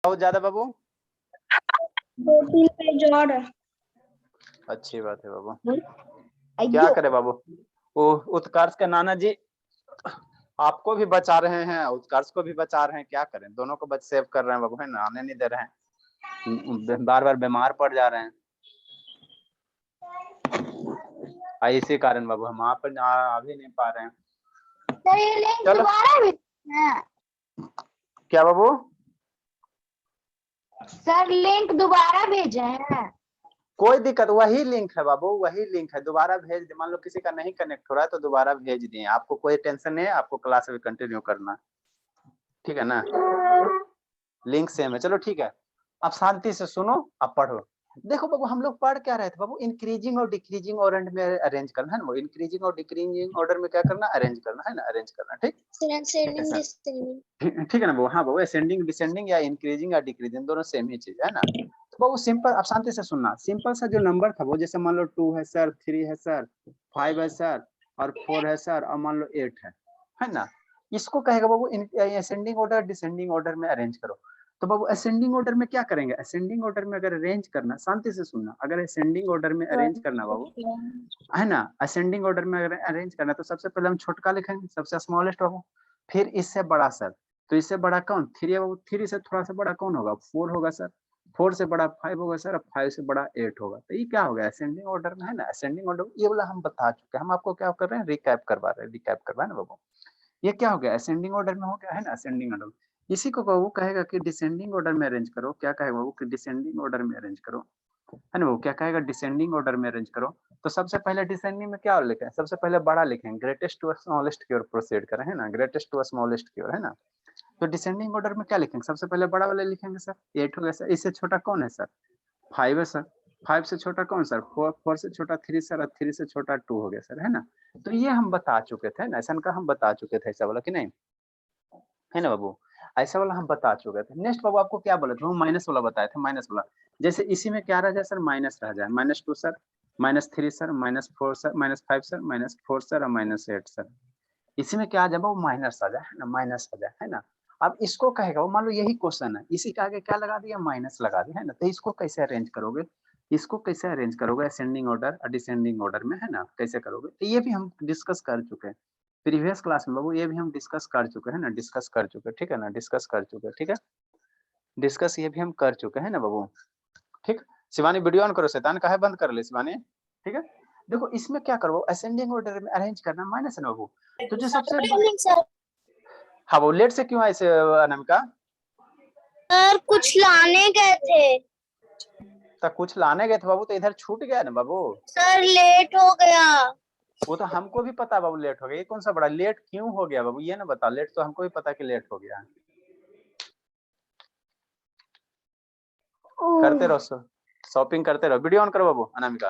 बहुत ज्यादा बाबू, 2-3 पेज और। अच्छी बात है बाबू। क्या करे बाबू, वो उत्कर्ष के नाना जी आपको भी बचा रहे हैं, उत्कर्ष को भी बचा रहे हैं, क्या करें, दोनों को बच सेव कर रहे हैं बाबू, है ना, आने नहीं दे रहे हैं, बार बार बीमार पड़ जा रहे हैं। इसी कारण बाबू हम आप आ भी नहीं पा रहे हैं। चलो क्या बाबू, सर लिंक दोबारा भेजे हैं। कोई दिक्कत, वही लिंक है बाबू, वही लिंक है, दोबारा भेज दे। मान लो किसी का नहीं कनेक्ट हो रहा है तो दोबारा भेज दिए, आपको कोई टेंशन नहीं है, आपको क्लास में कंटिन्यू करना, ठीक है ना, लिंक सेम है। चलो ठीक है, अब शांति से सुनो, अब पढ़ो। देखो बाबू हम लोग पढ़ क्या रहे थे बाबू, इंक्रीजिंग और डिक्रीजिंग ऑर्डर में अरेंज करना है ना, इंक्रीजिंग और डिक्रीजिंग ऑर्डर में क्या करना, अरेंज करना है ना, अरेंज करना, ठीक ठीक है ना बाबू। हाँ बाबू, असेंडिंग डिसेंडिंग या इंक्रीजिंग या डिक्रीजिंग दोनों सेम ही चीज है ना। तो बाबू सिंपल, अब शांति से सुनना, सिंपल सा जो नंबर था वो, जैसे मान लो 2 है सर, 3 है सर, 5 है सर, और 4 है सर, और मान लो 8 है ना, इसको कहेगा बाबू असेंडिंग ऑर्डर डिसेंडिंग ऑर्डर में अरेंज करो। तो बाबू असेंडिंग ऑर्डर में क्या करेंगे, असेंडिंग ऑर्डर में अगर अरेंज करना, शांति से सुनना, अगर असेंडिंग ऑर्डर में अरेंज करना बाबू, है ना, असेंडिंग ऑर्डर में अगर अरेंज करना तो सबसे पहले हम छोटका लिखेंगे, सबसे स्मॉलेस्ट बाबू, फिर इससे बड़ा सर, तो इससे बड़ा कौन, 3 है बाबू, 3 से थोड़ा सा बड़ा कौन होगा, 4 होगा सर, 4 से बड़ा 5 होगा सर, और 5 से बड़ा 8 होगा। तो ये क्या हो गया, असेंडिंग ऑर्डर में है ना, असेंडिंग ऑर्डर ये वाला हम बता चुके हैं, हम आपको क्या कर रहे हैं, रिकैप करवा रहे हैं, रिकैप करवा ना बाबू। ये क्या हो गया, असेंडिंग ऑर्डर में हो गया, है ना, असेंडिंग ऑर्डर। इसी को बाबू कहेगा कि डिसेंडिंग ऑर्डर में अरेंज करो, क्या कहेगा बाबू कि डिसेंडिंग ऑर्डर में अरेंज करो, है ना, वो क्या कहेगा, डिसेंडिंग ऑर्डर में अरेंज करो। तो सबसे पहले डिसेंडिंग में क्या लिखें, सबसे पहले बड़ा लिखेंगे, ग्रेटेस्ट टू स्मॉलेस्ट की ओर प्रोसीड करें, है ना, ग्रेटेस्ट टू स्मॉलेस्ट की ओर, है ना। तो डिसेंडिंग ऑर्डर में क्या लिखेंगे, सबसे पहले बड़ा वाले लिखेंगे सर, 8 हो गया सर, इससे छोटा कौन है सर, 5 है सर, 5 से छोटा कौन सर, 4 से छोटा 3 सर, और 3 से छोटा 2 हो गया सर, है ना। तो ये हम बता चुके थे ना, ऐसा का हम बता चुके थे, ऐसा वाला कि नहीं, है ना बाबू, ऐसा वाला हम बता चुके थे। नेक्स्ट बाबू आपको क्या बोला था, वो माइनस वाला बताया था, माइनस वाला, जैसे इसी में क्या रह जाए सर, माइनस रह जाए, -2 sir, -3 sir, -4 sir, -5 sir, -4 sir, और -8 सर, इसी में क्या आ जाए वो माइनस आ जाए, है ना, माइनस आ जाए, है ना। अब इसको कहेगा वो, मान लो यही क्वेश्चन है, इसी के आगे क्या लगा दिया, माइनस लगा दिया, है ना। तो इसको कैसे अरेंज करोगे, इसको कैसे अरेंज करोगे, असेंडिंग ऑर्डर और डिसेंडिंग ऑर्डर में, है ना, कैसे करोगे, तो ये भी हम डिस्कस कर चुके हैं प्रीवियस क्लास में बाबू, ये भी हम डिस्कस कर चुके हैं ना, डिस्कस कर चुके, ठीक है ना, डिस्कस कर चुके, ठीक है, डिस्कस ये भी हम कर चुके हैं ना बाबू, ठीक। शिवानी वीडियो ऑन करो, शैतान का है बंद कर ले शिवानी, ठीक है। देखो इसमें क्या करो, असेंडिंग ऑर्डर में अरेंज करना, माइनस है ना बाबू, तो जो सबसे हाँ वो लेट से क्यों आए अनामिका, सर कुछ लाने गए थे। तो कुछ लाने गए थे बाबू, तो इधर छूट गया ना बाबू, सर लेट हो गया। वो तो हमको भी पता बाबू, लेट हो गया, ये कौन सा बड़ा लेट क्यों हो गया बाबू, ये ना बता, लेट तो हमको भी पता कि लेट हो गया, करते रहो शॉपिंग करते रहो, वीडियो ऑन करो बाबू अनामिका,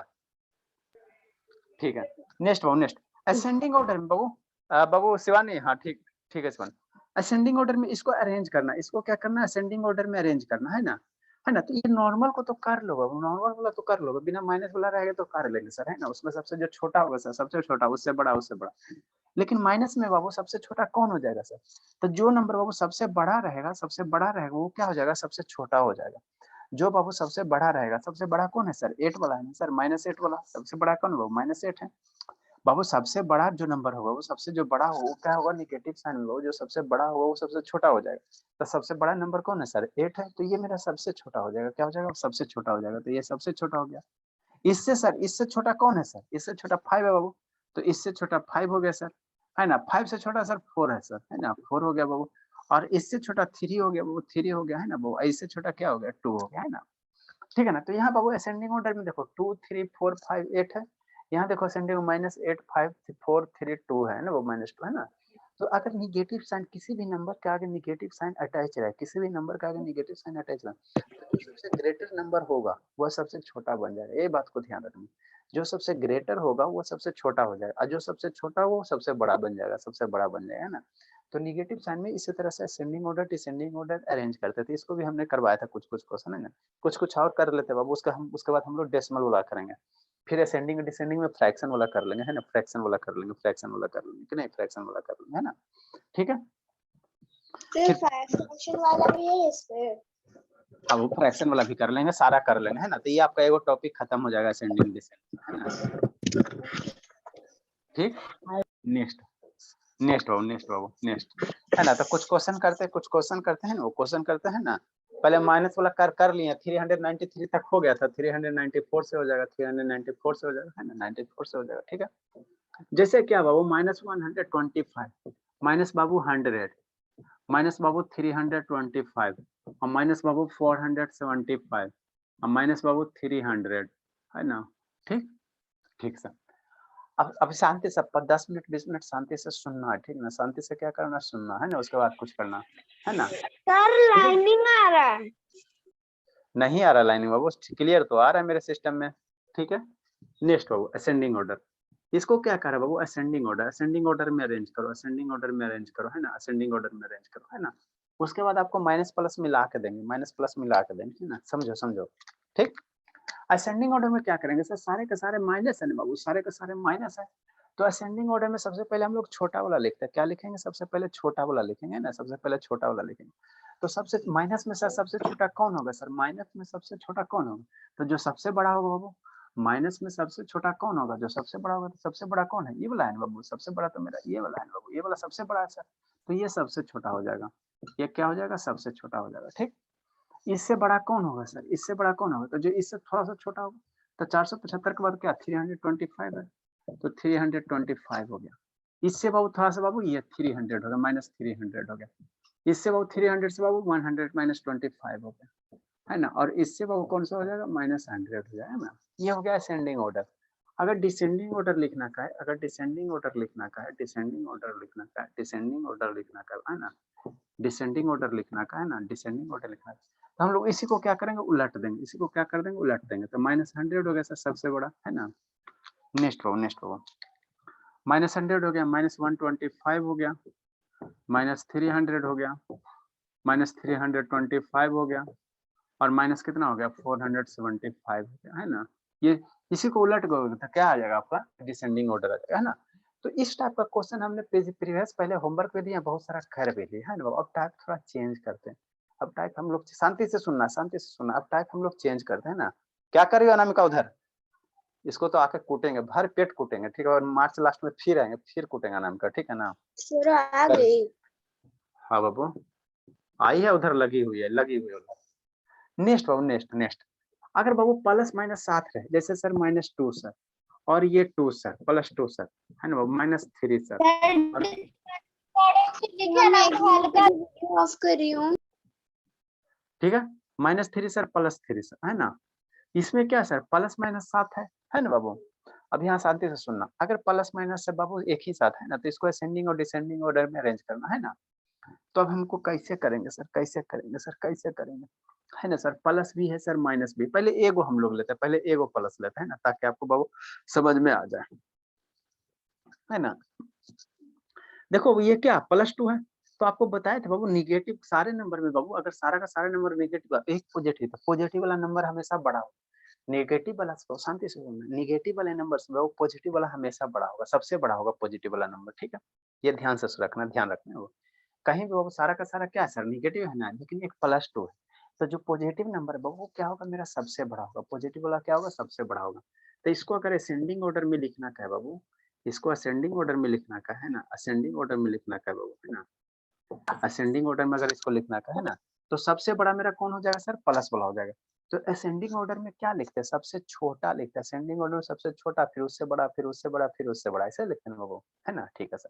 ठीक है। नेक्स्ट बाबू, नेक्स्ट असेंडिंग ऑर्डर में बाबू, बाबू शिवानी, हाँ ठीक, ठीक है शिवानी, असेंडिंग ऑर्डर में इसको अरेंज करना, इसको क्या करना, असेंडिंग ऑर्डर में अरेंज करना, है ना, है ना। तो ये नॉर्मल को तो कर लो बाबू, नॉर्मल वाला तो कर लो, बिना माइनस वाला रहेगा तो कर लेंगे सर, है ना, उसमें सबसे जो छोटा होगा सर, सबसे छोटा, उससे बड़ा, उससे बड़ा, लेकिन माइनस में बाबू सबसे छोटा कौन हो जाएगा सर, तो जो नंबर बाबू सबसे बड़ा रहेगा, सबसे बड़ा रहेगा वो क्या हो जाएगा, सबसे छोटा हो जाएगा। जो बाबू सबसे बड़ा रहेगा, सबसे बड़ा कौन है सर, 8 वाला है ना सर, -8 वाला, सबसे बड़ा कौन बाबू, -8 है बाबू। सबसे बड़ा जो नंबर होगा वो सबसे जो बड़ा होगा वो क्या होगा, निगेटिव साइन होगा, जो सबसे बड़ा होगा वो सबसे छोटा हो जाएगा। तो सबसे बड़ा नंबर कौन है सर, 8 है, तो ये मेरा सबसे छोटा हो जाएगा, क्या हो जाएगा, सबसे छोटा हो जाएगा, तो ये सबसे छोटा हो गया। इससे सर, इससे छोटा कौन है सर, इससे छोटा 5 है बाबू, तो इससे छोटा 5 हो गया सर, है ना। 5 से छोटा सर 4 है सर, है ना, 4 हो गया बाबू। और इससे छोटा 3 हो गया बाबू, 3 हो गया, है ना बाबू। इससे छोटा क्या हो गया, 2 हो गया, है ना, ठीक है ना। तो यहाँ बाबू असेंडिंग ऑर्डर में देखो 2 3 4 5 8 है, यहाँ देखो असेंडिंग -8 5 4 3 2 है ना वो, -2 है ना। तो अगर निगेटिव साइन किसी भी नंबर के आगे निगेटिव साइन अटैच रहे, किसी भी नंबर के आगे निगेटिव साइन अटैच रहे, तो जो सबसे ग्रेटर नंबर होगा वह सबसे छोटा बन जाएगा, ये बात को ध्यान रखना। जो सबसे ग्रेटर होगा वो सबसे छोटा हो जाएगा, और जो सबसे छोटा वो सबसे बड़ा बन जाएगा, सबसे बड़ा बन जाएगा ना। तो निगेटिव साइन में इसी तरह से ascending order descending order arrange करते थे, इसको भी हमने करवाया था कुछ कुछ क्वेश्चन, है ना। कुछ कुछ और कर लेते बाबू, उसका हम उसके बाद हम लोग डेसिमल वाला करेंगे, फिर असेंडिंग डिसेंडिंग में फ्रैक्शन वाला कर लेंगे, है ना, फ्रैक्शन वाला कर लेंगे, फ्रैक्शन वाला कर लेंगे कि नहीं, फ्रैक्शन वाला कर लेंगे, है ना, ठीक है। फिर फ्रैक्शन वाला भी है इस पे, अब वो फ्रैक्शन वाला भी कर लेंगे, सारा कर लेंगे, है ना। तो ये आपका एगो टॉपिक खत्म हो जाएगा असेंडिंग डिसेंडिंग, है ना। ठीक, नेक्स्ट नेक्स्ट बाबू नेक्स्ट, है ना। तो कुछ क्वेश्चन करते हैं ना, वो क्वेश्चन करते हैं ना। पहले माइनस वाला कर लिए, 393 तक हो गया था, 394 से हो जाएगा, 394 से हो जाएगा, है ना, 94 से हो जाएगा, ठीक है। जैसे क्या बाबू -125 माइनस बाबू 100 माइनस बाबू 325 और माइनस बाबू 475 और माइनस बाबू 300, है ना। ठीक, ठीक सर। अब शांति से 10 मिनट 20 मिनट शांति से सुनना है, ठीक ना। शांति से क्या करना, सुनना है ना, उसके बाद कुछ करना है ना। सर लाइनिंग आ रहा है। नहीं आ रहा लाइनिंग बाबू, क्लियर तो आ रहा है मेरे सिस्टम में, ठीक है। नेक्स्ट बाबू असेंडिंग ऑर्डर, इसको क्या कर रहा है बाबू, असेंडिंग ऑर्डर में अरेंज करो, असेंडिंग ऑर्डर में अरेंज करो, है ना, असेंडिंग ऑर्डर में अरेंज करो, है ना। उसके बाद आपको माइनस प्लस मिला के देंगे, माइनस प्लस मिला के देंगे, है ना। समझो समझो, ठीक। असेंडिंग ऑर्डर में क्या करेंगे सर, सारे के सारे माइनस है ना बाबू, सारे के सारे माइनस है। तो असेंडिंग ऑर्डर में सबसे पहले हम लोग छोटा वाला लिखते हैं, क्या लिखेंगे, सबसे पहले छोटा वाला लिखेंगे ना, सबसे पहले छोटा वाला लिखेंगे। तो सबसे माइनस में सर सबसे छोटा कौन होगा सर, माइनस में सबसे छोटा कौन होगा, तो जो सबसे बड़ा होगा बाबू, माइनस में सबसे छोटा कौन होगा, जो सबसे बड़ा होगा। तो सबसे बड़ा कौन है, ये वाला है ना बाबू, सबसे बड़ा तो मेरा ये वाला है ना बाबू, ये वाला सबसे बड़ा है सर। तो ये सबसे छोटा हो जाएगा, ये क्या हो जाएगा, सबसे छोटा हो जाएगा, ठीक। इससे बड़ा कौन होगा सर, इससे बड़ा कौन होगा, तो जो इससे थोड़ा सा छोटा होगा। तो 475 के बाद क्या 325 है, तो 325 हो गया। इससे बाबू थोड़ा सा बाबू ये 300 हो गया, -300 हो गया। इससे बाबू 300 से बाबू 100 -25 हो गया, है ना। और इससे बाबू कौन सा हो जाएगा, -100 हो जाएगा ना। ये हो गया असेंडिंग ऑर्डर। अगर डिसेंडिंग ऑर्डर लिखना का है, अगर डिसेंडिंग ऑर्डर लिखना का है, डिसेंडिंग ऑर्डर लिखना का है, डिसेंडिंग ऑर्डर लिखना का है ना, डिसेंडिंग ऑर्डर लिखना का है ना, डिसेंडिंग ऑर्डर लिखना है। तो हम लोग इसी को क्या करेंगे, उलट देंगे, इसी को क्या कर देंगे, उलट देंगे। तो -100 हो गया सर सबसे बड़ा, है ना। नेक्स्ट बाबू -100 हो गया, -125 हो गया, -300 हो गया, -325 हो गया, और माइनस कितना हो गया 475 हो गया, है ना। ये इसी को उलट गए तो क्या आ जाएगा आपका, डिसेंडिंग ऑर्डर आ जाएगा, है ना। तो इस टाइप का क्वेश्चन हमने प्रीवियस पहले होमवर्क में दिया, बहुत सारा कर भी दिया, है ना। अब टाइप थोड़ा चेंज करते हैं, अब टाइप हम लोग शांति से सुनना, शांति से सुनना। अब टाइप हम लोग चेंज करते हैं ना। क्या करिए अनामिका उधर, इसको तो आके कूटेंगे, भर पेट कूटेंगे, ठीक है। और मार्च लास्ट में फिर आएंगे, फिर कूटेंगे अनामिका, ठीक है ना। सर आ गई। हाँ बाबू आई है, उधर लगी हुई है, लगी हुई है उधर। नेक्स्ट बाबू नेक्स्ट नेक्स्ट, अगर बाबू प्लस माइनस साथ रहे, जैसे सर -2 सर, और ये 2 सर, +2 सर, है ना बाबू, -3 सर, और ऑफ कर रही हूँ। ठीक है, -3 सर, +3 सर, है ना। इसमें क्या सर प्लस माइनस साथ है ना बाबू। अब यहाँ शांति से सुनना, अगर प्लस माइनस से बाबू एक ही साथ है ना, तो इसको असेंडिंग और डिसेंडिंग ऑर्डर में अरेंज करना है ना। तो अब हमको कैसे करेंगे सर, कैसे करेंगे सर, कैसे करेंगे, है ना सर। प्लस भी है सर, माइनस भी। पहले एगो हम लोग लेते हैं, पहले एगो प्लस लेते हैं ना, ताकि आपको बाबू समझ में आ जाए, है ना। देखो ये क्या +2 है, तो आपको बताया था बाबू निगेटिव सारे नंबर में बाबू, अगर सारा का सारा नंबर निगेटिव है, एक पॉजिटिव है, पॉजिटिव वाला नंबर हमेशा बड़ा होगा। नेगेटिव वाला शांति से सुनना, नेगेटिव वाले नंबर से वो पॉजिटिव वाला हमेशा बड़ा होगा, सबसे बड़ा होगा पॉजिटिव वाला नंबर, ठीक है। ये ध्यान से रखना, ध्यान रखना। वो कहीं भी वो सारा का सारा क्या है सर, नेगेटिव है ना, लेकिन एक +2 है। तो जो पॉजिटिव नंबर है वो क्या होगा, मेरा सबसे बड़ा होगा, पॉजिटिव वाला क्या होगा, सबसे बड़ा होगा। तो इसको अगर असेंडिंग ऑर्डर में लिखना का है बाबू, इसको असेंडिंग ऑर्डर में लिखना का है ना, असेंडिंग ऑर्डर में लिखना का है बाबू, है ना। असेंडिंग ऑर्डर में अगर इसको लिखना का है ना, तो सबसे बड़ा मेरा कौन हो जाएगा सर, प्लस वाला हो जाएगा। तो असेंडिंग ऑर्डर में क्या लिखते हैं, सबसे छोटा लिखते हैं, असेंडिंग ऑर्डर में सबसे छोटा, फिर उससे बड़ा, फिर उससे बड़ा, फिर उससे बड़ा, ऐसे लिखते हैं बाबू, है ना। ठीक है सर,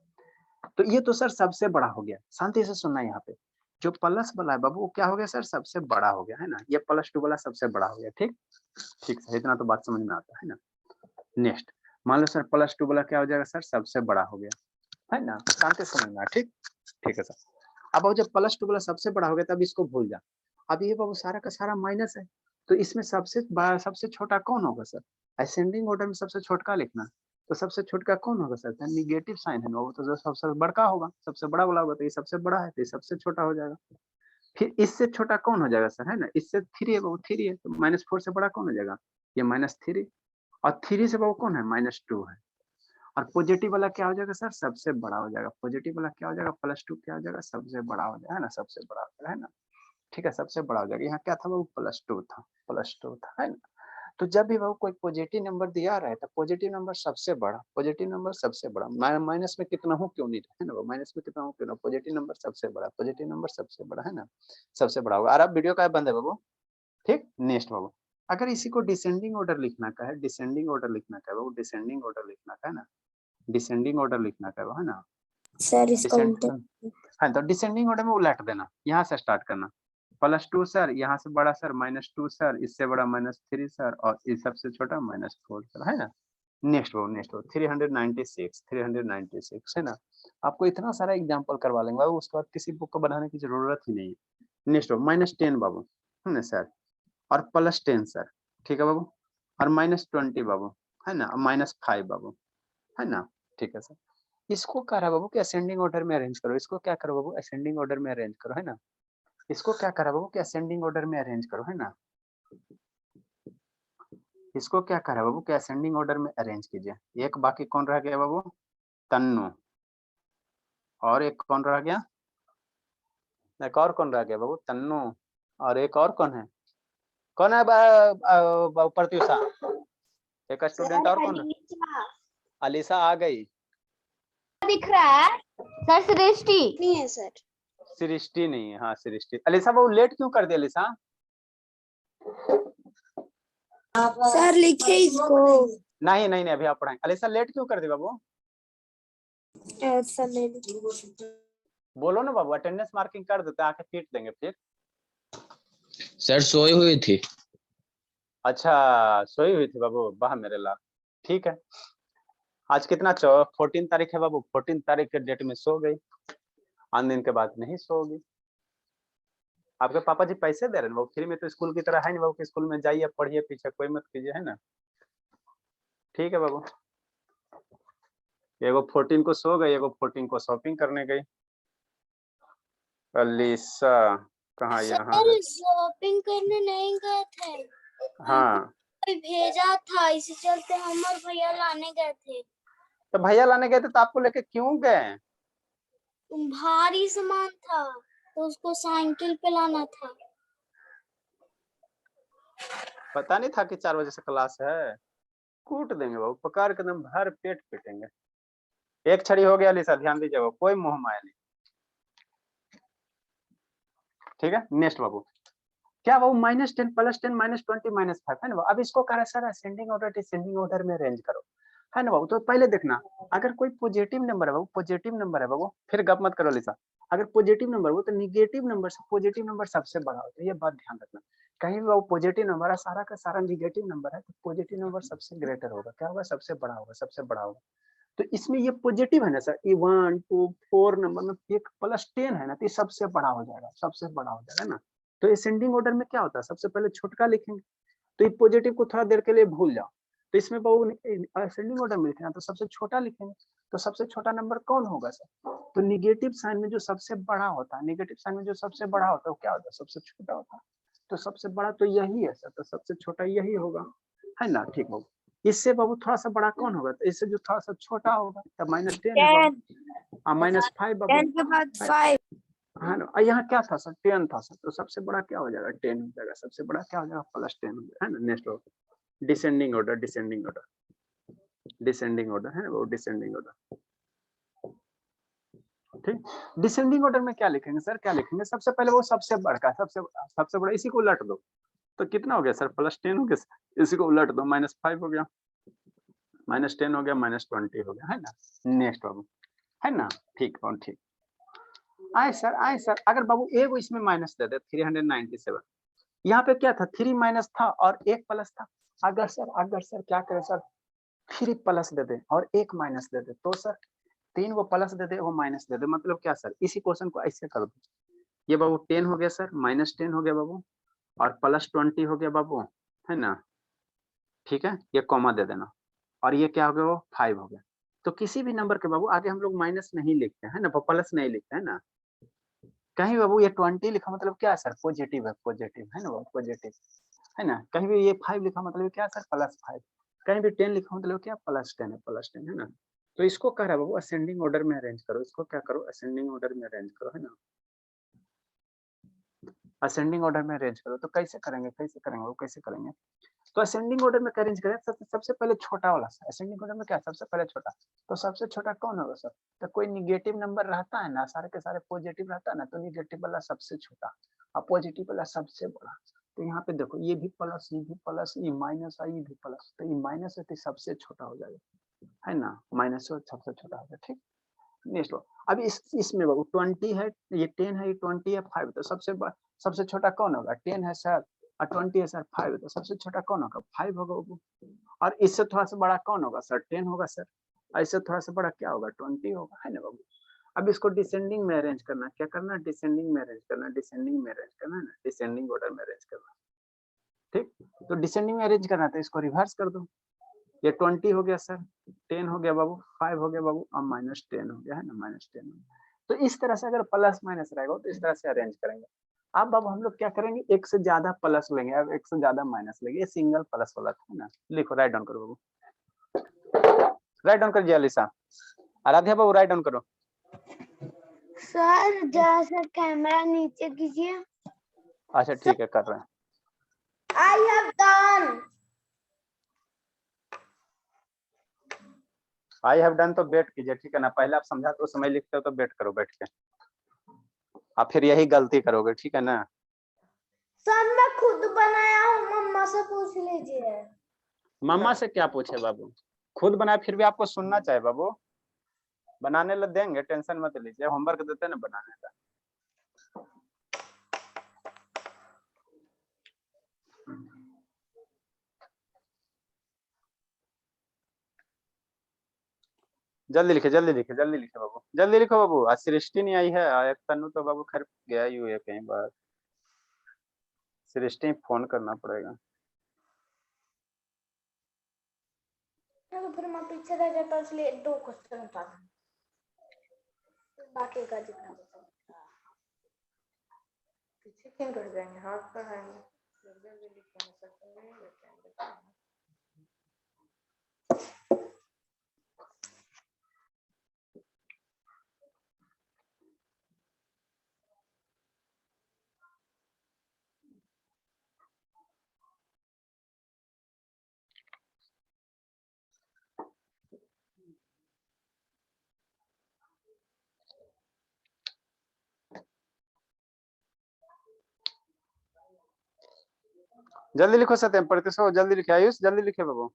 तो ये तो सर सबसे बड़ा हो गया, शांति से सुनना यहाँ पे। जो प्लस वाला है बाबू वो क्या हो गया सर, सबसे बड़ा हो गया, है ना। ये +2 वाला सबसे बड़ा हो गया, ठीक। ठीक सर, इतना तो बात समझ में आता है ना। नेक्स्ट, मान लो सर +2 वाला क्या हो जाएगा सर, सबसे बड़ा हो गया, है ना। शांति से समझना, ठीक। ठीक है सर। अब वो जब +2 वाला सबसे बड़ा हो गया, तब इसको भूल जा। अब ये बाबू सारा का सारा माइनस है, तो इसमें सबसे बड़ा सबसे छोटा कौन होगा सर, असेंडिंग ऑर्डर में सबसे छोटा लिखना। तो सबसे छोटा कौन होगा सर, निगेटिव साइन है ना, वो तो जो सबसे बड़का होगा, सबसे बड़ा वाला होगा, तो ये सबसे बड़ा है, तो ये सबसे छोटा हो जाएगा। फिर इससे छोटा कौन हो जाएगा सर, है ना, इससे 3 है, वो 3 है, तो -4 से बड़ा कौन हो जाएगा, ये -3, और 3 से वो कौन है, -2 है। और पॉजिटिव वाला क्या हो जाएगा सर, सबसे बड़ा हो जाएगा। पॉजिटिव वाला क्या हो जाएगा, +2 क्या हो जाएगा, सबसे बड़ा हो जाएगा, है ना, सबसे बड़ा हो जाएगा, है ना। ठीक है, सबसे बड़ा हो जाएगा। यहाँ क्या था बाबू, +2 था, +2 था, है ना। तो जब भी बाबू कोई पॉजिटिव नंबर दिया रहा है तो पॉजिटिव नंबर सबसे बड़ा, पॉजिटिव नंबर सबसे बड़ा, माइनस में कितना हो क्यों नहीं, है ना, माइनस में कितना हो क्यों ना, पॉजिटिव नंबर सबसे बड़ा, पॉजिटिव नंबर सबसे बड़ा, है ना, सबसे बड़ा होगा। और अब वीडियो का बंद है बाबू, ठीक। नेक्स्ट बाबू, अगर इसी को डिसेंडिंग ऑर्डर लिखना का है, डिसेंडिंग ऑर्डर लिखना का है बाबू, डिसेंडिंग ऑर्डर लिखना का है ना, डिसेंडिंग ऑर्डर लिखना का है ना, सर इसका डिसेंड उल्टा। हाँ, तो डिसेंडिंग ऑर्डर में उलट देना, यहाँ से स्टार्ट करना, +2 सर, यहाँ से बड़ा सर -2 सर, इससे बड़ा -3 सर, और इस सबसे छोटा -4 सर, है ना। नेक्स्ट वो 396, 396 है ना। आपको इतना सारा एग्जांपल करवा लेंगे बाबू, उसके बाद किसी बुक को बनाने की जरूरत ही नहीं है। नेक्स्ट वो -10 बाबू, है ना सर, और +10 सर, ठीक है बाबू, और -20 बाबू, है ना, -5 बाबू, है ना, ठीक है सर। इसको कह रहा बाबू कि असेंडिंग ऑर्डर में अरेंज करो, इसको क्या करो बाबू, असेंडिंग ऑर्डर में अरेंज करो, है ना। इसको क्या करा बाबू कि असेंडिंग ऑर्डर में अरेंज करो, है ना। इसको क्या करा बाबू कि असेंडिंग ऑर्डर में अरेंज कीजिए। एक बाकी कौन रह गया बाबू, तन्नु, और एक कौन रह गया, एक और कौन रह गया बाबू, तन्नु, और एक और कौन है प्रत्युषा, एक स्टूडेंट और कौन है? अलीसा आ गई, दिख रहा है सर, सृष्टि नहीं है सर। सृष्टि नहीं है, हाँ सृष्टि। अलीसा बाबू लेट क्यों कर दिया अलीसा? सर लिखे इसको। नहीं नहीं नहीं, अभी आप पढ़ाएंगे। अलीसा लेट क्यों कर दी बाबू? सर ले बोलो ना बाबू, अटेंडेंस मार्किंग कर देते, आके पीट देंगे फिर। सर सोई हुई थी। अच्छा, सोई हुई थी बाबू, वाह मेरे लाल, ठीक है। आज कितना 14 तारीख है बाबू, 14 तारीख के डेट में सो गई, आन दिन के बाद नहीं सोगी। आपके पापा जी पैसे दे रहे हैं बाबू, फ्री में तो स्कूल की तरह है नहीं बाबू कि स्कूल में जाइए पढ़िए, पीछे कोई मत कीजिए, है ना, ठीक है बाबू। एगो 14 को सो गई, एगो 14 को शॉपिंग करने गई। अलीसा कहाँ, यहाँ है। शॉपिंग करने नहीं गए थे, हाँ, कोई भेजा था, इसी चलते हम और भैया लाने गए थे। तो भैया लाने गए थे तो आपको लेके क्यों गए? भारी सामान था तो उसको साइकिल पे लाना था। पता नहीं था कि 4 बजे से क्लास है। कूट देंगे बाबू, पकड़ के एकदम भर पेट पीटेंगे। एक छड़ी हो गया अलीसा, ध्यान दीजिए बाबू, कोई मुंह माया नहीं, ठीक है। नेक्स्ट बाबू, क्या बाबू -10 +10 -20 -5 है ना बाबू। अब इसको कह रहा है sir ascending order descending order में अरेंज करो, है ना बाबू। तो पहले देखना, अगर कोई पॉजिटिव नंबर है बाबू, पॉजिटिव नंबर है बाबू, फिर गप मत करो लिसा। अगर पॉजिटिव नंबर हो तो निगेटिव नंबर से पॉजिटिव नंबर सबसे बड़ा होता है, ये बात ध्यान रखना। कहीं भी बाबू पॉजिटिव नंबर है, सारा का सारा निगेटिव नंबर है, तो पॉजिटिव नंबर सबसे ग्रेटर होगा, क्या होगा, सबसे बड़ा होगा, सबसे बड़ा होगा। तो इसमें ये पॉजिटिव है ना सर, ये 1 2 4 नंबर में एक +10 है ना, तो ये सबसे बड़ा हो जाएगा, सबसे बड़ा हो जाएगा ना। तो असेंडिंग ऑर्डर में क्या होता है, सबसे पहले छोटका लिखेंगे, तो ये पॉजिटिव को थोड़ा देर के लिए भूल जाओ। तो इसमें बाबू असेंडिंग ऑर्डर में लिखना, तो सबसे छोटा लिखेंगे, तो सबसे छोटा नंबर कौन होगा सर? तो निगेटिव साइन में जो सबसे बड़ा होता है, निगेटिव साइन में जो सबसे बड़ा होता है वो क्या होता है, सबसे छोटा होता है। तो सबसे बड़ा तो यही है सर, तो सबसे छोटा यही होगा, है ना, ठीक बाबू। इससे बाबू थोड़ा सा बड़ा कौन होगा, तो इससे जो थोड़ा सा छोटा होगा, तो -10 है बाबू, -5 बाबू, 10 के बाद 5। हाँ ना। और यहाँ क्या था सर, 10 था सर, तो सबसे बड़ा क्या हो जाएगा, 10 हो जाएगा, सबसे बड़ा क्या हो जाएगा, +10 हो जाएगा, है ना। नेक्स्ट हो descending order, descending order, descending order है वो, डिसेंडिंग ऑर्डर, ठीक। डिसेंडिंग ऑर्डर में क्या लिखेंगे सर, क्या लिखेंगे, सबसे पहले वो सबसे बड़ा, सबसे बड़ा, इसी को उलट दो, तो कितना हो गया सर, +10 हो गया, इसी को उलट दो, -5 हो गया, -10 हो गया, -20 हो गया, है ना। नेक्स्ट बाबू, है ना, ठीक और ठीक। आए सर, अगर बाबू एक इसमें माइनस दे दे, 397, यहाँ पे क्या था, 3 माइनस था और 1 प्लस था। अगर सर क्या करें सर, 3 प्लस दे दे और 1 माइनस दे दे, तो सर 3 वो प्लस दे दे, वो माइनस दे दे, मतलब क्या सर, इसी क्वेश्चन को ऐसे कर दो। ये बाबू 10 हो गया सर, -10 हो गया बाबू, और +20 हो गया बाबू, है ना, ठीक है। ये कॉमा दे देना, और ये क्या हो गया, वो 5 हो गया। तो किसी भी नंबर के बाबू आगे हम लोग माइनस नहीं लिखते हैं ना, प्लस नहीं लिखते हैं ना। कहीं बाबू ये 20 लिखा मतलब क्या है सर, पॉजिटिव है, पॉजिटिव है ना, पॉजिटिव, है ना। कहीं भी ये 5 लिखा मतलब क्या सर, +5। कहीं भी 10 लिखा मतलब क्या, +10 है, +10 है ना। तो इसको कह रहा है बाबू असेंडिंग ऑर्डर में अरेंज करो, इसको क्या करो, असेंडिंग ऑर्डर में अरेंज करो, है ना। असेंडिंग ऑर्डर में अरेंज करो। तो कैसे करेंगे वो कैसे करेंगे? तो असेंडिंग ऑर्डर में अरेंज करें सबसे पहले छोटा वाला असेंडिंग ऑर्डर में क्या सबसे पहले छोटा। तो सबसे छोटा कौन होगा सर? तो कोई निगेटिव नंबर रहता है ना, सारे के सारे पॉजिटिव रहता है ना, तो निगेटिव वाला सबसे छोटा और पॉजिटिव वाला सबसे बड़ा। तो यहाँ पे देखो ये भी प्लस, ये भी प्लस, ये माइनस और ये भी प्लस, तो ये माइनस है तो सबसे छोटा हो जाएगा, है ना, माइनस सबसे छोटा हो जाएगा। ठीक, नेक्स्ट लो। अब इसमें बाबू 20 है, ये 10 है, ये 20 है, 5, तो सबसे छोटा कौन होगा? 10 है सर और 20 है सर, 5, तो सबसे छोटा कौन होगा? 5 होगा बाबू। और इससे थोड़ा सा बड़ा कौन होगा सर? 10 होगा सर। इससे थोड़ा सा बड़ा क्या होगा? 20 होगा, है ना बाबू। अब इसको डिसेंडिंग में अरेंज करना, क्या करना? डिसेंडिंग में अरेंज करना, डिसेंडिंग में अरेंज करना है ना, डिसेंडिंग ऑर्डर में अरेंज करना। ठीक, तो डिसेंडिंग में अरेंज करना तो इसको रिवर्स कर दो। ये 20 हो गया सर, 10 हो गया बाबू, 5 हो गया बाबू और -10 हो गया, है ना, -10। तो इस तरह से अगर प्लस माइनस रहेगा तो इस तरह से अरेंज करेंगे। अब हम लोग क्या करेंगे? एक से ज्यादा प्लस लेंगे, अब एक से ज्यादा माइनस लेंगे। ये सिंगल प्लस वाला था ना, लिखो, राइट डाउन करो बाबू, राइट डाउन कर दिया अलीसा। आराध्या बाबू राइट डाउन करो। सर जरा सा कैमरा नीचे कीजिए। अच्छा ठीक है, कर रहे हैं। आई have done. I have done तो वेट कीजिए, ठीक है ना। पहले आप समझा तो समय लिखते हो तो वेट करो बैठ के, आप फिर यही गलती करोगे, ठीक है ना। सर मैं खुद बनाया हूँ, मम्मा से पूछ लीजिए। मम्मा से क्या पूछे बाबू? खुद बनाए फिर भी आपको सुनना चाहिए बाबू। बनाने लग देंगे, टेंशन मत लीजिए, होमवर्क देते हैं ना बनाने का। जल्दी लिखे, जल्दी लिखे, जल्दी लिखे बाबू, जल्दी लिखो बाबू। आज सृष्टि नहीं आई है, एक तनु तो बाबू खैर गया ही हुआ कहीं बार। सृष्टि फोन करना पड़ेगा। तो फिर मैं पीछे रह जाता, इसलिए 2 क्वेश्चन था, बाकी का जितना बचा पीछे क्यों रह जाएंगे, हाथ पर है जल्दी लिखने सकते नहीं लेते। जल्दी लिखो सत्यम, पढ़ते सो, जल्दी लिखे। आयुष जल्दी लिखे बाबू।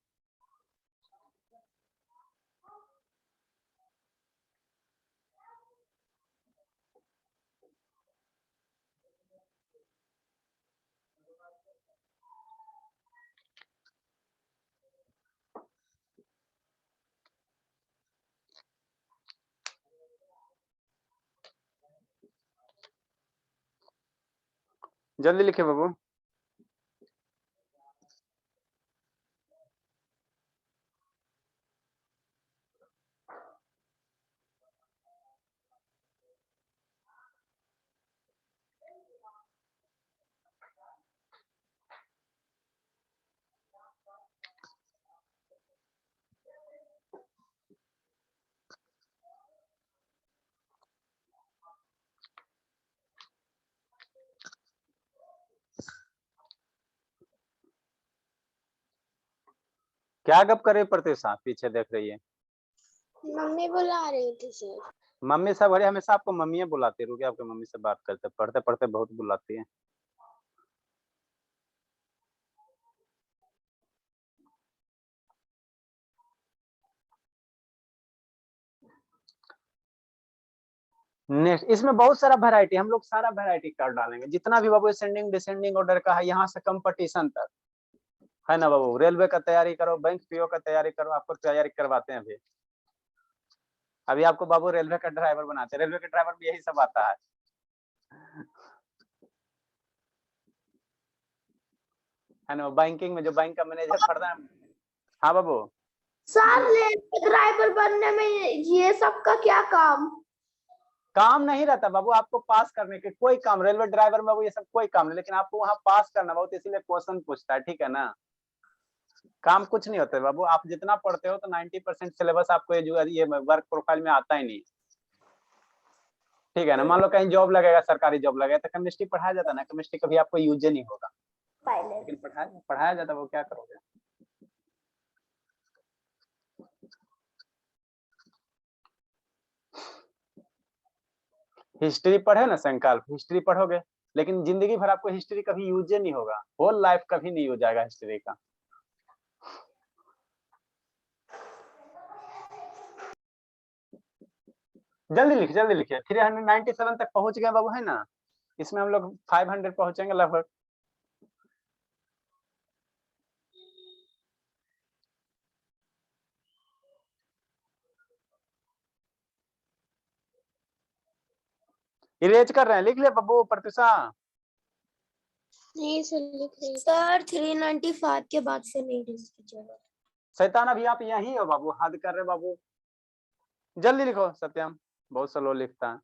जल्दी लिखे बाबू। क्या गप करे पढ़ते साहब, पीछे देख रही है। मम्मी बुला रही थी सर। मम्मी सब अरे हमेशा आपको मम्मी बुलाती रुके, आपके मम्मी से बात करते पढ़ते पढ़ते बहुत बुलाती है। नेक्स्ट, इसमें बहुत सारा वैरायटी, हम लोग सारा वैरायटी कर डालेंगे जितना भी बाबू असेंडिंग डिसेंडिंग ऑर्डर का है, यहाँ से कंपटीशन तक, है ना बाबू। रेलवे का तैयारी करो, बैंक पीओ का तैयारी करो, आपको तैयारी करवाते हैं अभी। अभी आपको बाबू रेलवे का ड्राइवर बनाते हैं, रेलवे के ड्राइवर में यही सब आता है। है ना, बैंकिंग में जो बैंक का मैनेजर पढ़ता है। हाँ बाबू। सर रेलवे ड्राइवर बनने में ये सब का क्या काम? काम नहीं रहता बाबू, आपको पास करने के कोई काम, रेलवे ड्राइवर में बाबू ये सब कोई काम नहीं, लेकिन आपको वहाँ पास करना बहुत, इसीलिए क्वेश्चन पूछता है, ठीक है ना। काम कुछ नहीं होता है बाबू, आप जितना पढ़ते हो तो 90% सिलेबस आपको ये वर्क प्रोफाइल में आता ही नहीं। ठीक है ना, मान लो कहीं जॉब लगेगा, सरकारी जॉब लगेगा तो केमिस्ट्री पढ़ाया जाता है ना, केमिस्ट्री कभी आपको यूज नहीं होगा, लेकिन पढ़ाया जाता है, वो क्या करोगे। हिस्ट्री पढ़े ना संकल्प, हिस्ट्री पढ़ोगे लेकिन जिंदगी भर आपको हिस्ट्री कभी यूज नहीं होगा, होल लाइफ कभी नहीं हो जाएगा हिस्ट्री का। जल्दी लिखिए 397 तक पहुंच गए बाबू, है ना। इसमें हम लोग 500 पहुंचेंगे लगभग। इरेज कर रहे हैं, लिख ले बाबू प्रत्युषा। नहीं सर लिख रही सर 395 के बाद से नहीं रेज कीजिएगा। शैतान अभी आप यही हो बाबू, हद कर रहे बाबू, जल्दी लिखो सत्यम, बहुत स्लो लिखता है।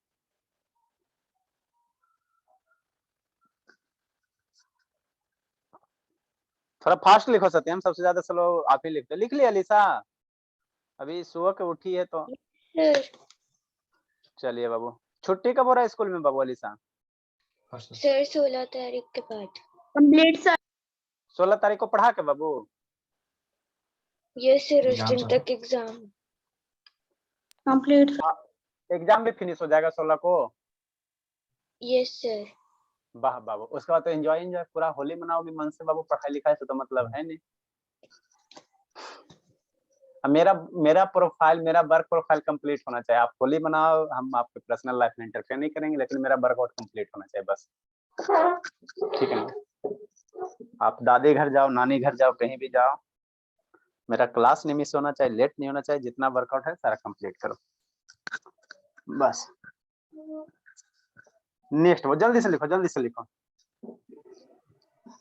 थोड़ा फास्ट लिखो सत्यम, सबसे ज्यादा स्लो आप ही लिखते। लिख लिया अलीसा, अभी सुबह के उठी है तो। चलिए बाबू, छुट्टी कब हो रहा है स्कूल में बाबू अलीसा? सर 16 तारीख के बाद कंप्लीट सर। 16 तारीख को पढ़ा के बाबू? यस सर, उस दिन तक एग्जाम कंप्लीट। एग्जाम भी फिनिश हो जाएगा 16 को? Yes sir. वाह बाबू, उसके बाद तो एंजॉय पूरा होली मनाओगे मन से बाबू, पढ़ाई लिखाई से तो मतलब है नहीं। मेरा प्रोफाइल, मेरा वर्क प्रोफाइल कंप्लीट होना चाहिए। आप होली मनाओ, हम आपके पर्सनल लाइफ में इंटरफेयर नहीं करेंगे, लेकिन मेरा वर्कआउट कंप्लीट होना चाहिए बस, ठीक है ना। आप दादी घर जाओ, नानी घर जाओ, कहीं भी जाओ, मेरा क्लास नहीं मिस होना चाहिए, लेट नहीं होना चाहिए, जितना वर्कआउट है सारा कंप्लीट करो बस। नेक्स्ट वो जल्दी से लिखो, जल्दी से लिखो।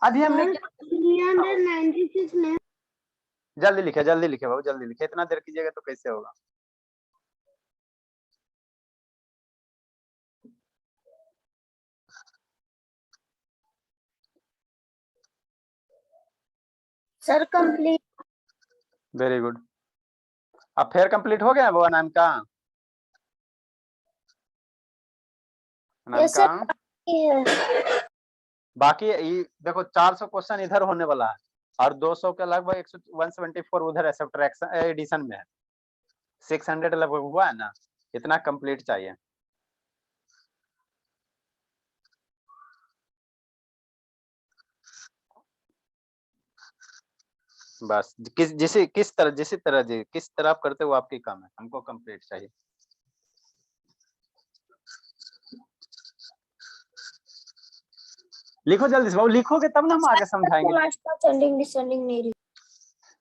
अभी हमने 396 में जल्दी लिखे बाबू, जल्दी लिखे, इतना देर कीजिएगा तो कैसे होगा। Sir complete. Very good. अब फिर कंप्लीट हो गया वो अनान का? Yes, sir. बाकी देखो 400 क्वेश्चन इधर होने वाला है और 200 के लगभग 174 उधर है, सब्ट्रैक्शन एडिशन में है। 600 लगभग हुआ है ना, इतना कंप्लीट चाहिए। बस किस तरह आप करते हो आपकी काम है, हमको कंप्लीट चाहिए। लिखो जल्दी से बाबू, लिखोगे तब ना हम आगे समझाएंगे।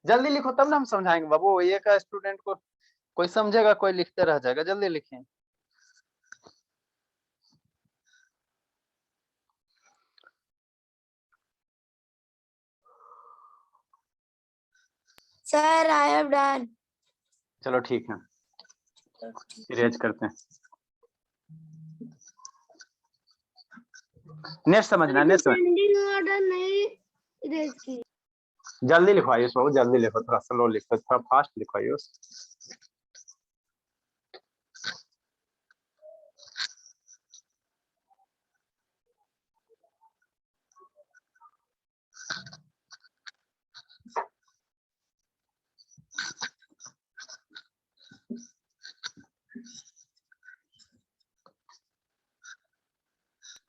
जल्दी लिखो तब ना हम समझाएंगे बाबू, ये का स्टूडेंट को कोई समझेगा, कोई लिखते रह जाएगा। जल्दी लिखें। Sir I have done. चलो ठीक है, इरेज करते हैं। नेक्स्ट समझना, नेक्स्ट ऑर्डर नहीं इरेज की। जल्दी लिखो आयुष बाबू, जल्दी लिखो, थोड़ा स्लो लिखो, थोड़ा फास्ट लिखो Ayush.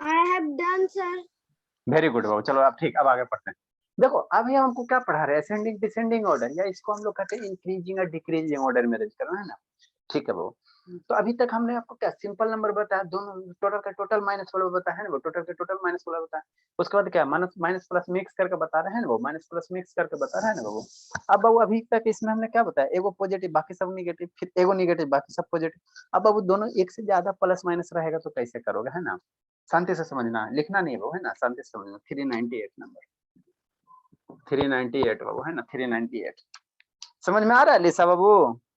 I have done sir. Very good बाबू, चलो अब ठीक, अब आगे पढ़ते हैं। देखो अभी हमको क्या पढ़ा रहे हैं, असेंडिंग डिसेंडिंग ऑर्डर, या इसको हम लोग कहते हैं इंक्रीजिंग और डिक्रीजिंग ऑर्डर में अरेंज करना है ना, ठीक है बाबू। तो अभी तक हमने आपको क्या सिंपल नंबर बताया, दोनों टोटल का टोटल माइनस वाला बताया है ना वो, टोटल का टोटल माइनस वाला बताया। उसके बाद क्या माइनस माइनस प्लस मिक्स करके बता रहे हैं ना वो, माइनस प्लस मिक्स करके बता रहे हैं ना बाबू। अब बाबू अभी तक इसमें हमने क्या बताया, एगो पॉजिटिव बाकी सब निगेटिव, फिर एगो निगेटिव बाकी सब पॉजिटिव। अब बाबू दोनों एक से ज्यादा प्लस माइनस रहेगा तो कैसे करोगे, है ना। शांति से समझना, लिखना नहीं है वो, है ना, शांति से समझना। 398 नंबर, 398 बाबू, है ना, 398 समझ में आ रहा है अलीसा बाबू?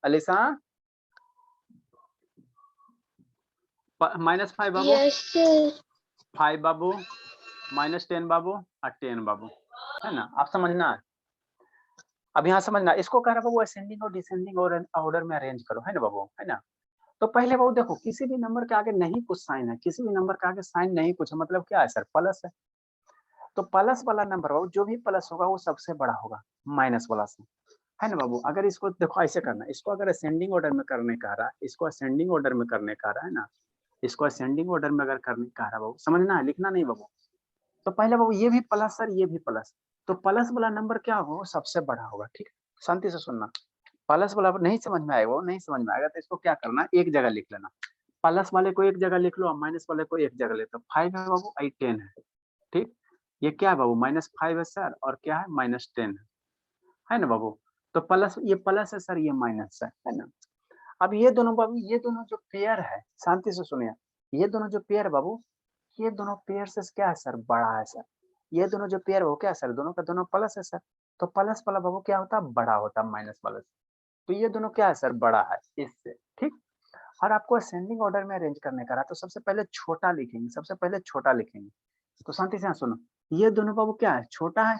अलीसा -5 बाबू, यस सर। 5 बाबू, -10 बाबू और 10 बाबू, है ना। आप समझना, अब यहाँ समझना, इसको कह रहा बाबू असेंडिंग और डिसेंडिंग ऑर्डर में अरेंज करो, है ना बाबू, है ना। तो पहले बाबू देखो किसी भी नंबर के आगे नहीं कुछ साइन है, किसी भी नंबर के आगे साइन नहीं कुछ है, मतलब क्या है सर, प्लस है। तो प्लस वाला नंबर बाबू जो भी प्लस होगा वो सबसे बड़ा होगा माइनस वाला से, है ना बाबू। अगर इसको देखो ऐसे करना, इसको अगर असेंडिंग ऑर्डर में करने का रहा, इसको असेंडिंग ऑर्डर में करने का रहा है ना, इसको असेंडिंग ऑर्डर में अगर करने का रहा बाबू, समझना है, लिखना नहीं बाबू। तो पहले बाबू ये भी प्लस सर, ये भी प्लस, तो प्लस वाला नंबर क्या होगा, वो सबसे बड़ा होगा, ठीक है, शांति से सुनना। प्लस वाला नहीं समझ में आएगा, वो नहीं समझ में आएगा तो इसको क्या करना, एक जगह लिख लेना, प्लस वाले को एक जगह लिख लो और माइनस वाले को एक जगह ले, तो 5 है बाबू, 10 है, ठीक। ये क्या है बाबू, -5 है सर, और क्या है -10 है ना बाबू। तो प्लस, ये प्लस है सर, ये माइनस है ना। अब ये दोनों बाबू, ये दोनों जो पेयर है, शांति से सुनिए, ये दोनों जो पेयर बाबू, ये दोनों पेयर से क्या है सर, बड़ा है सर। ये दोनों जो पेयर वो क्या है सर, दोनों का दोनों प्लस है सर। तो प्लस वाला बाबू क्या होता है, बड़ा होता है माइनस वाला से। तो ये दोनों क्या है सर, बड़ा है इससे, ठीक। और आपको असेंडिंग ऑर्डर में अरेंज करने का रहा, तो सबसे पहले छोटा लिखेंगे, सबसे पहले छोटा लिखेंगे। तो शांति से सुनो, ये दोनों बाबू क्या है, छोटा है।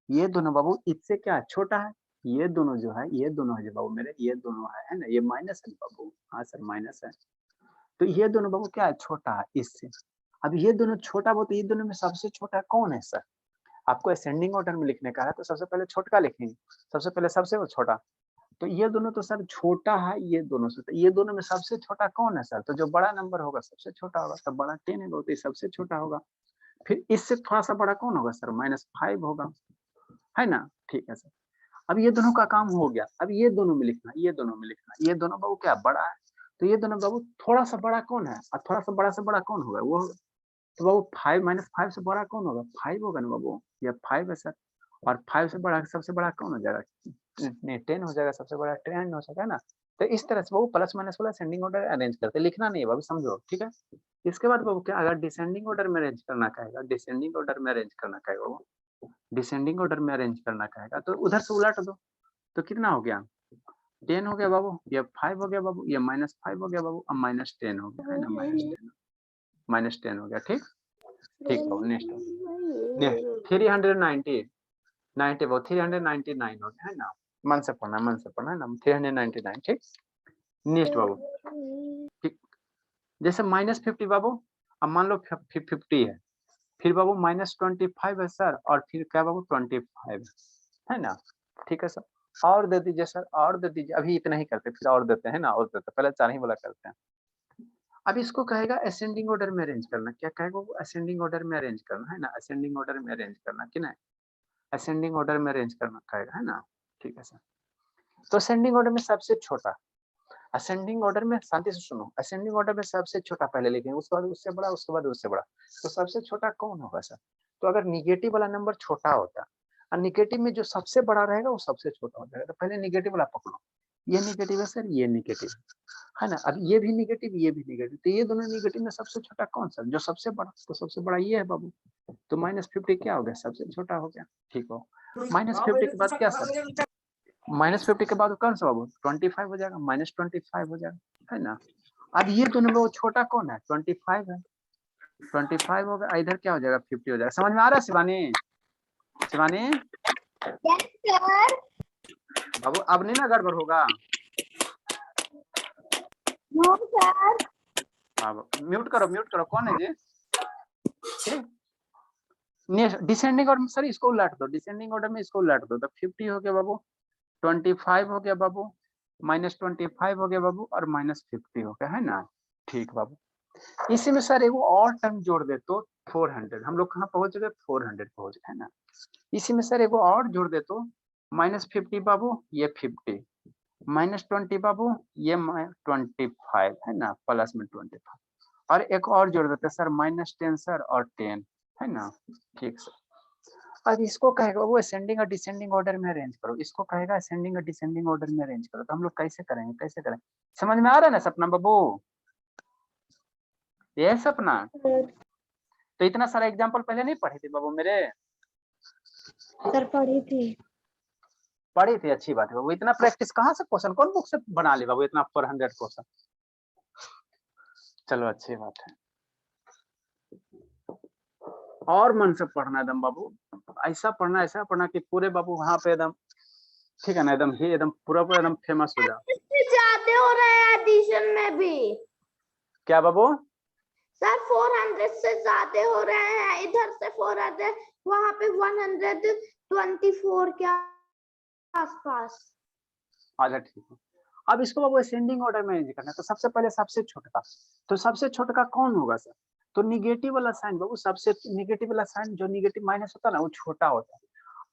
ये दोनों बाबू इससे क्या है, छोटा है। ये दोनों जो है, ये दोनों है जो बाबू मेरे, ये दोनों है ना, ये माइनस है बाबू, हाँ सर माइनस है। तो ये दोनों बाबू क्या है, छोटा है इससे। अब ये दोनों छोटा बाबू, तो ये दोनों में सबसे छोटा कौन है सर, आपको असेंडिंग ऑर्डर में लिखने का है, तो सबसे पहले छोटा लिखेंगे, सबसे पहले सबसे वो छोटा। तो ये दोनों तो सर छोटा है, ये दोनों से, तो ये दोनों में सबसे छोटा कौन है सर, तो जो बड़ा नंबर होगा सबसे छोटा होगा, तो बड़ा 10 है, तो ये सबसे छोटा होगा। फिर इससे थोड़ा सा बड़ा कौन होगा सर, -5 होगा, है ना, ठीक है सर। अब ये दोनों का काम हो गया, अब ये दोनों में लिखना, ये दोनों में लिखना, ये दोनों बाबू क्या बड़ा है। तो ये दोनों बाबू थोड़ा सा बड़ा कौन है, और थोड़ा सा बड़ा से बड़ा कौन होगा, वो तो बाबू 5 -5 से बड़ा कौन होगा, 5 होगा ना बाबू, ये 5 है सर। और 5 से बड़ा सबसे बड़ा कौन हो जाएगा, नहीं 10 हो जाएगा, सबसे बड़ा 10 हो सका ना। तो इस तरह से बाबू प्लस माइनस वाला असेंडिंग ऑर्डर अरेंज करते, लिखना नहीं है बाबू, समझो, ठीक है। इसके बाद बाबू क्या, अगर डिसेंडिंग ऑर्डर में अरेंज करना कहेगा, डिसेंडिंग ऑर्डर में अरेंज करना कहेगा बाबू, डिसेंडिंग ऑर्डर में अरेंज करना कहेगा, तो उधर से उलट दो। तो कितना हो गया, 10 हो गया बाबू, ये 5 हो गया बाबू, ये -5 हो गया बाबू, अब -10 हो गया, है ना, -10 हो गया, ठीक। ठीक बाबू, नेक्स्ट 390 बाबू, 399 हो गया, है ना, मन से पढ़ना है ना, 399, ठीक। नेक्स्ट बाबू, ठीक। जैसे -50 बाबू, अब मान लो 50 है, फिर बाबू -25 है सर, और फिर क्या बाबू 25 है ना, ठीक है सर। और दे दीजिए सर, और दे दीजिए, अभी इतना ही करते फिर और देते हैं ना, और देते, पहले 4 ही वाला करते हैं। अब इसको कहेगा असेंडिंग ऑर्डर में अरेंज करना, क्या कहेगा वो, असेंडिंग ऑर्डर में अरेंज करना, है ना, असेंडिंग ऑर्डर में अरेंज करना, कि नहीं, असेंडिंग ऑर्डर में अरेंज करना कहेगा, है ना, ठीक है सर। तो असेंडिंग ऑर्डर में सबसे छोटा, असेंडिंग ऑर्डर में शांति से सुनो, असेंडिंग ऑर्डर में सबसे छोटा पहले लिखेंगे, उसके बाद उससे बड़ा, उसके बाद उससे बड़ा। तो सबसे छोटा कौन होगा सर, तो अगर निगेटिव वाला नंबर छोटा होता और निगेटिव में जो सबसे बड़ा रहेगा वो सबसे छोटा हो जाएगा, तो पहले निगेटिव वाला पकड़ो, ये निगेटिव है सर, ये निगेटिव है ना, अब ये भी निगेटिव, ये भी निगेटिव, तो ये दोनों निगेटिव में सबसे छोटा कौन सा, जो सबसे बड़ा, तो सबसे बड़ा ये है बाबू। तो -50 क्या हो गया, सबसे छोटा हो गया, ठीक हो। -50 के बाद क्या सर, -50 के बाद कौन सा बाबू, 25 हो जाएगा, -25 हो जाएगा, है ना। अब ये दोनों में छोटा कौन है, 25 है, 25 हो गया, इधर क्या हो जाएगा, 50 हो जाएगा। समझ में आ रहा है शिवानी, शिवानी बाबू, अब नहीं ना गड़बड़ होगा, म्यूट करो, कौन है जी, ठीक। डिसेंडिंग ऑर्डर में सर इसको उलट दो, डिसेंडिंग ऑर्डर में इसको उलट दो, तो 50 हो गया बाबू, 25 हो गया बाबू, -25 हो गया बाबू, और -50 हो गया, है ना, ठीक बाबू। इसी में सर एक और टर्म जोड़ दे तो 400, हम लोग कहाँ पहुंच गए, 400 पहुंच गए, है ना। इसी में सर एक और जोड़ दे तो -50 बाबू, ये 50, -20 बाबू, ये 25, है ना, प्लस में 25, और एक और जोड़ देते सर -10 सर, और 10, है ना, ठीक सर। अब इसको कहेगा वो असेंडिंग और डिसेंडिंग ऑर्डर में अरेंज करो, इसको कहेगा असेंडिंग और डिसेंडिंग ऑर्डर में अरेंज करो, तो हम लोग कैसे करेंगे, कैसे करें, समझ में आ रहा है ना सपना बाबू, ये सपना। तो इतना सारा एग्जांपल पहले नहीं पढ़े थे बाबू मेरे, सर पढ़ी थी, अच्छी बात है बाबू। इतना प्रैक्टिस कहाँ से, क्वेश्चन कौन बुक से बना ले बाबू, इतना 400 क्वेश्चन, चलो अच्छी बात है। और मन से पढ़ना एकदम बाबू, ऐसा पढ़ना कि पूरे बाबू वहां पे एकदम, ठीक है ना, एकदम ही एकदम पूरा एकदम फेमस हो जाओ। ज्यादा हो रहे हैं एडिशन में भी। क्या बाबू? सर 400 से ज्यादा हो रहे हैं, इधर से 400, वहां पे 124 के आसपास। अच्छा ठीक है। अब इसको बाबू असेंडिंग ऑर्डर में अरेंज करना है, तो सबसे पहले सबसे छोटा, तो सबसे छोटा कौन होगा सर? तो निगेटिव वाला साइन बाबू, सबसे निगेटिव वाला साइन जो निगेटिव माइनस होता है ना वो छोटा होता है।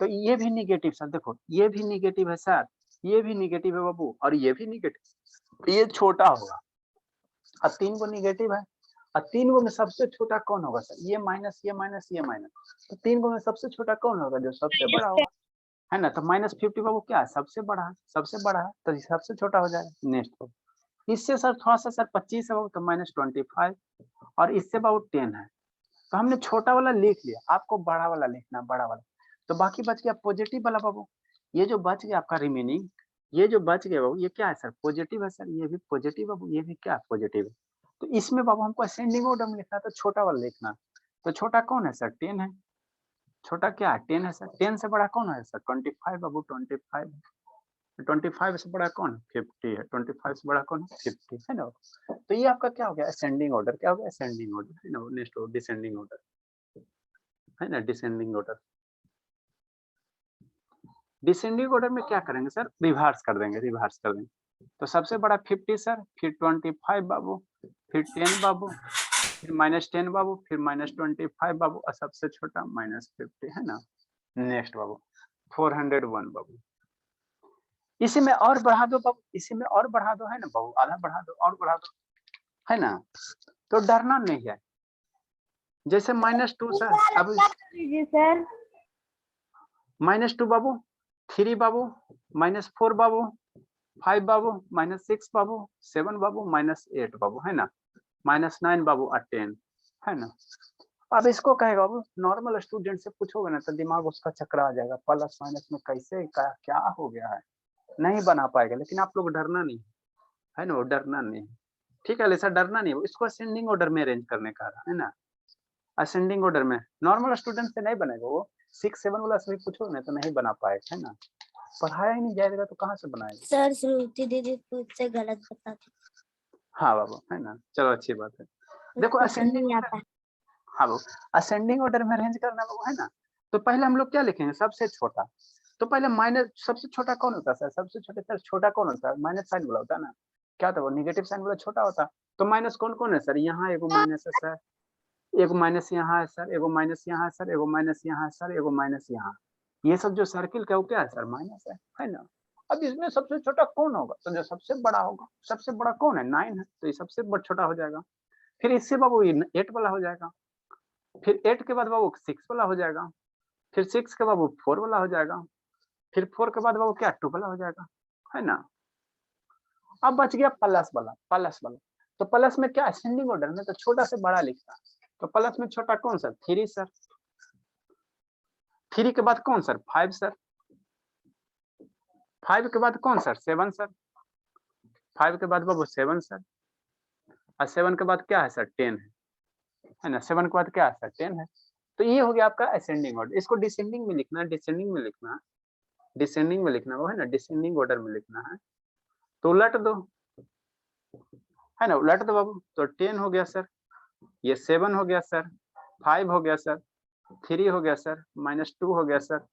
तो ये भी निगेटिव सर, देखो ये भी निगेटिव है सर, ये भी निगेटिव है बाबू, और ये भी निगेटिव, ये छोटा होगा। और 3 को निगेटिव है, और 3 को में सबसे छोटा कौन होगा सर? ये माइनस, ये माइनस, ये माइनस, तो 3 को में सबसे छोटा कौन होगा? जो सबसे बड़ा होगा, है ना। तो -50 बाबू क्या है? सबसे बड़ा है, सबसे बड़ा है, तो सबसे छोटा हो जाएगा। नेक्स्ट हो, इससे सर थोड़ा सा सर 25 है बाबू, तो -25, और इससे बाबू 10 है। तो हमने छोटा वाला लिख लिया, आपको बड़ा वाला लिखना, बड़ा वाला। तो बाकी बच गया पॉजिटिव वाला बाबू। ये जो बच गया आपका रिमेनिंग, ये जो बच गया बाबू, ये क्या है सर? पॉजिटिव है सर, ये भी पॉजिटिव बाबू, ये भी क्या पॉजिटिव है। तो इसमें बाबू हमको असेंडिंग ऑर्डर में लिखना है, तो छोटा वाला लिखना। तो छोटा कौन है सर? 10 है। छोटा क्या है? 10 है सर। 10 से बड़ा कौन है सर? 25 बाबू, 25। 25 से बड़ा कौन है? 50 है। 25 से बड़ा कौन है? 50 है ना। तो ये आपका क्या हो गया? Ascending order. क्या हो गया? असेंडिंग ऑर्डर, है ना। नेक्स्ट हो डिसेंडिंग ऑर्डर, है ना। डिसेंडिंग ऑर्डर, डिसेंडिंग ऑर्डर में क्या करेंगे सर? रिवर्स कर देंगे, रिवर्स कर देंगे। तो सबसे बड़ा 50 सर, फिर 25 बाबू, फिर 10 बाबू, फिर -10 बाबू, फिर -25 बाबू, और सबसे छोटा -50, है ना। नेक्स्ट बाबू 401 बाबू। इसी में और बढ़ा दो बाबू, इसी में और बढ़ा दो, है ना बाबू, आधा बढ़ा दो, और बढ़ा दो, है ना। तो डरना नहीं है। जैसे -2 सर, अब सर -2 बाबू, 3 बाबू, -4 बाबू, 5 बाबू, -6 बाबू, 7 बाबू, -8 बाबू, है ना, -9 बाबू, और 10, है ना। अब इसको कहेगा बाबू, नॉर्मल स्टूडेंट से पूछोगे ना तो दिमाग उसका चक्कर आ जाएगा, प्लस माइनस में कैसे क्या हो गया है, नहीं बना पाएगा। लेकिन आप लोग डरना नहीं, है ना, वो डरना नहीं, ठीक है। ऐसा डरना नहीं, इसको असेंडिंग ऑर्डर में अरेंज करने का है ना। असेंडिंग ऑर्डर में नॉर्मल स्टूडेंट से नहीं बनेगा वो, 6-7 वाला से भी पूछोगे ना तो नहीं बना पाएगा, है ना। पढ़ाया ही नहीं जाएगा तो कहाँ से बनाएगा सर श्रुति दीदी खुद से गलत बताती, हाँ बाबू, है ना। चलो अच्छी बात है। देखो उसको असेंडिंग नहीं आता। हाँ बाबू, असेंडिंग ऑर्डर में अरेंज करना बाबू, है ना। तो पहले हम लोग क्या लिखेंगे? सबसे छोटा। तो पहले माइनस, सबसे छोटा कौन होता है सर? सबसे छोटे सर छोटा कौन होता है? माइनस साइन वाला होता है ना। क्या होता है वो? निगेटिव साइन वाला छोटा होता है। तो माइनस कौन कौन है सर? यहाँ एगो माइनस है सर, एगो माइनस यहाँ है सर, एगो माइनस यहाँ है सर, एगो माइनस यहाँ है सर, एगो माइनस यहाँ। ये सब जो सर्किल का वो क्या है सर? माइनस है ना। अब इसमें सबसे छोटा कौन होगा? तो जो सबसे बड़ा होगा, सबसे बड़ा कौन है? 9 है, तो ये सबसे छोटा हो जाएगा। फिर इससे बाबू 8 वाला हो जाएगा, फिर 8 के बाद बाबू 6 वाला हो जाएगा, फिर 6 के बाबू 4 वाला हो जाएगा, फिर 4 के बाद बाबू क्या? 2 वाला हो जाएगा, है ना। अब बच गया प्लस वाला, प्लस वाला। तो प्लस में क्या? असेंडिंग ऑर्डर में तो छोटा से बड़ा लिखता। तो प्लस में छोटा कौन सर? 3 सर। 3 के बाद कौन सर? 5 सर। 5 के बाद कौन सर? 7 सर। 5 के बाद बाबू 7 सर, और 7 के बाद क्या है सर? 10 है ना। 7 के बाद क्या है सर? 10 है। तो ये हो गया आपका असेंडिंग ऑर्डर। इसको डिसेंडिंग में लिखना है, डिसेंडिंग में लिखना है, डिसेंडिंग में लिखना, वो है ना, डिसेंडिंग ऑर्डर में लिखना है। तो उलट दो, है ना, उलट दो बाबू। तो 10 हो गया सर, ये 7 हो गया सर, 5 हो गया सर, 3 हो गया सर, -2 हो गया सर,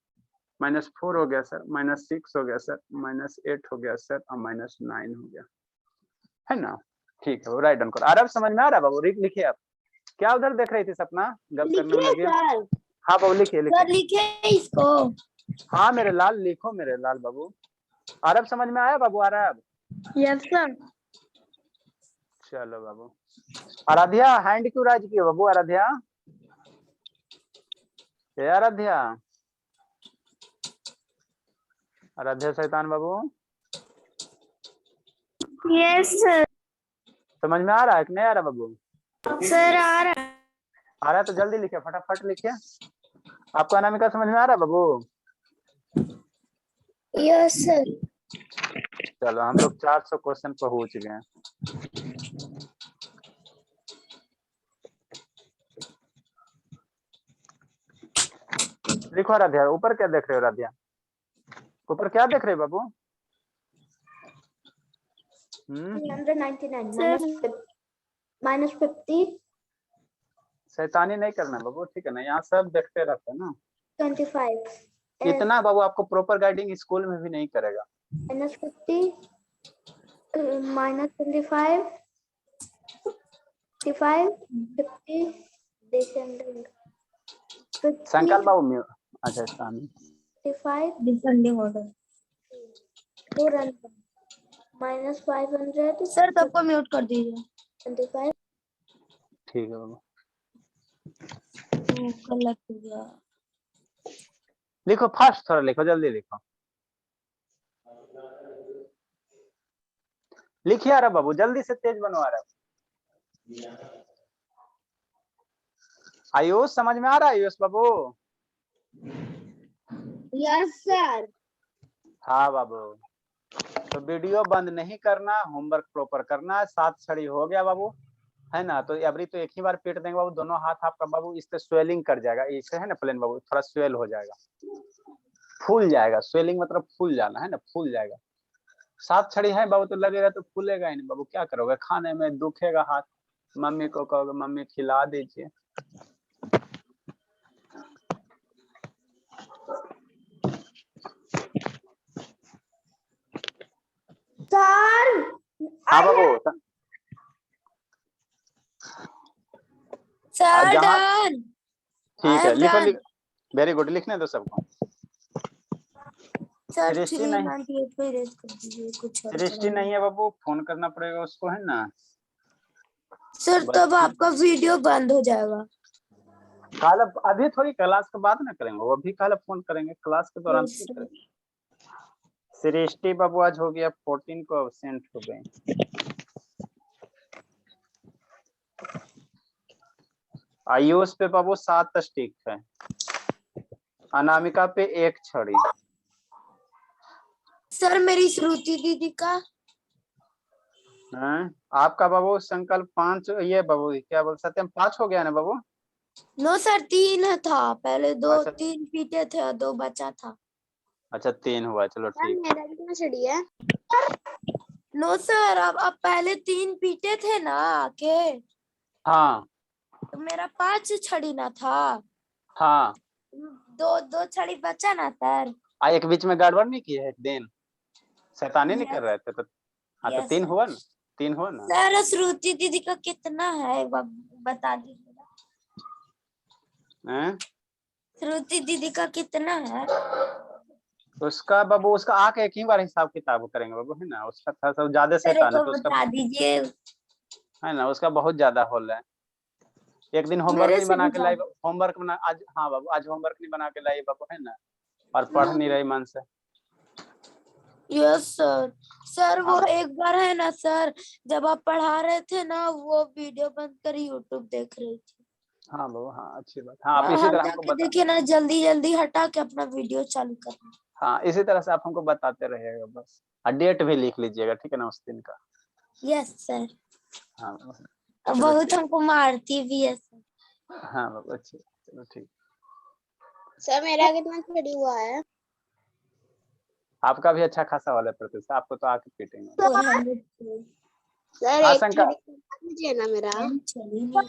-4 हो गया सर, -6 हो गया सर, -8 हो गया सर, और -9 हो गया, है ना। ठीक है, वो राइट डाउन करो। आरब समझ में आ रहा है बाबू? लिखिए आप। क्या उधर देख रही थी सपना? गप करने में लगी? सर हाँ बाबू लिखिए, लिखिए। सर लिखे इसको। हाँ मेरे लाल, लिखो मेरे लाल बाबू। अरब समझ में आया बाबू? अरब? Yes sir. चलो बाबू। आराध्या हैंड क्यों राइज की हो बाबू? आराध्या, ए आराध्या, आराध्या शैतान बाबू, यस सर। समझ में आ रहा है कि नहीं आ रहा बाबू? सर आ रहा है। आ रहा है तो जल्दी लिखिए, फटाफट लिखिए। आपको अनामिका समझ में आ रहा है बाबू? Yes sir. चलो हम लोग 400 क्वेश्चन पहुंच गए हैं। लिखो आराध्या। ऊपर क्या देख रहे हो आराध्या? ऊपर क्या देख रहे हो बाबू? 399 minus 50 शैतानी नहीं करना बाबू, ठीक है ना, यहाँ सब देखते रहते हैं ना। 25 इतना बाबू आपको प्रॉपर गाइडिंग स्कूल में भी नहीं करेगा। minus 50 minus 25 55 50 descending 50 संकल्प बाबू अच्छा स्थानी 55 डिसेंडिंग ऑर्डर। 400 minus 500 सर सबको म्यूट कर दीजिए। 25 ठीक है बाबू। गलत हो गया। लिखो फास्ट, थोड़ा लिखो, जल्दी लिखो। लिखिए आ रहा बाबू, जल्दी से तेज बनवा रहा। आयुष समझ में आ रहा है आयुष बाबू? Yes sir. हाँ बाबू, तो वीडियो बंद नहीं करना, होमवर्क प्रॉपर करना। 7 छड़ी हो गया बाबू, है ना। तो अभी तो एक ही बार पीट देंगे बाबू, दोनों हाथ आपका बाबू इससे स्वेलिंग कर जाएगा, इसे है ना प्लेन बाबू, थोड़ा स्वेल हो जाएगा, फूल जाएगा। स्वेलिंग मतलब फूल जाना, है ना, फूल जाएगा। 7 छड़ी है बाबू, तो लगेगा तो फूलेगा ही नहीं बाबू। क्या करोगे, खाने में दुखेगा हाथ, मम्मी को कहोगे मम्मी खिला दीजिए। सर हाँ बाबू, सर जहाँ डन। ठीक है, लिखो लिखो, वेरी गुड, लिखने दो सबको। सर सृष्टि नहीं, 398 पे रेज कर दीजिए कुछ और सृष्टि नहीं है बाबू, फोन करना पड़ेगा उसको, है ना। सर तब आपका वीडियो बंद हो जाएगा। कल अभी थोड़ी, क्लास के बाद ना करेंगे, वो अभी कल फोन करेंगे, क्लास के दौरान Yes, sir. सृष्टि बाबू आज हो गया 14 को अब्सेंट हो गए। आयुष पे बाबू 7 स्टिक है, अनामिका पे 1 छड़ी। सर मेरी श्रुति दीदी का हैं? आपका बाबू संकल्प 5, ये बाबू क्या बोल सकते हैं, 5 हो गया ना बाबू? नो सर 3 था, पहले 2 अच्छा 3 पीटे थे और 2 बचा था। अच्छा 3 हुआ, चलो ठीक। मेरा कितना छड़ी है? नो सर अब पहले 3 पीटे थे ना आके, हाँ तो मेरा 5 छड़ी ना था, हाँ, 2 छड़ी बचा ना सर। एक बीच में गड़बड़ नहीं की है, एक दिन शैतानी नहीं कर रहे थे तो। हाँ तो 3 हुआ ना, 3 हुआ ना। सर श्रुति दीदी का कितना है एक बार बता दीजिए। श्रुति दीदी का कितना है? उसका बाबू, उसका आके एक ही बार हिसाब किताब करेंगे बाबू, है ना। उसका थोड़ा सा ज्यादा सर शैतान है एक तो उसका, बता दीजिए। है ना, उसका बहुत ज्यादा होल है। एक दिन होमवर्क मेरे नहीं से बना भी के लाई, होमवर्क बना आज, हाँ बाबू आज होमवर्क नहीं बना के लाई बाबू, है ना, और पढ़ नहीं रही मन से। Yes sir. सर वो हाँ एक बार है ना सर, जब आप पढ़ा रहे थे ना वो वीडियो बंद कर यूट्यूब देख रही थी। हाँ बाबू, हाँ अच्छी बात। हाँ आप इसी हम तरह हमको जाके बता, देखिए ना, जल्दी जल्दी हटा के अपना वीडियो चालू करना। हाँ इसी तरह से आप हमको बताते रहिएगा बस। और डेट भी लिख लीजिएगा, ठीक है ना, उस दिन का। Yes sir. हाँ बहुत हमको मारती भी है सर। हाँ बाबू अच्छी, चलो ठीक। सर मेरा कितना छड़ी हुआ है? आपका भी अच्छा खासा वाला प्रतिशत, आपको तो आके पीटेंगे। 400 सर हाँ एक संकल्प, छड़ी दीजिए ना मेरा। चली नहीं।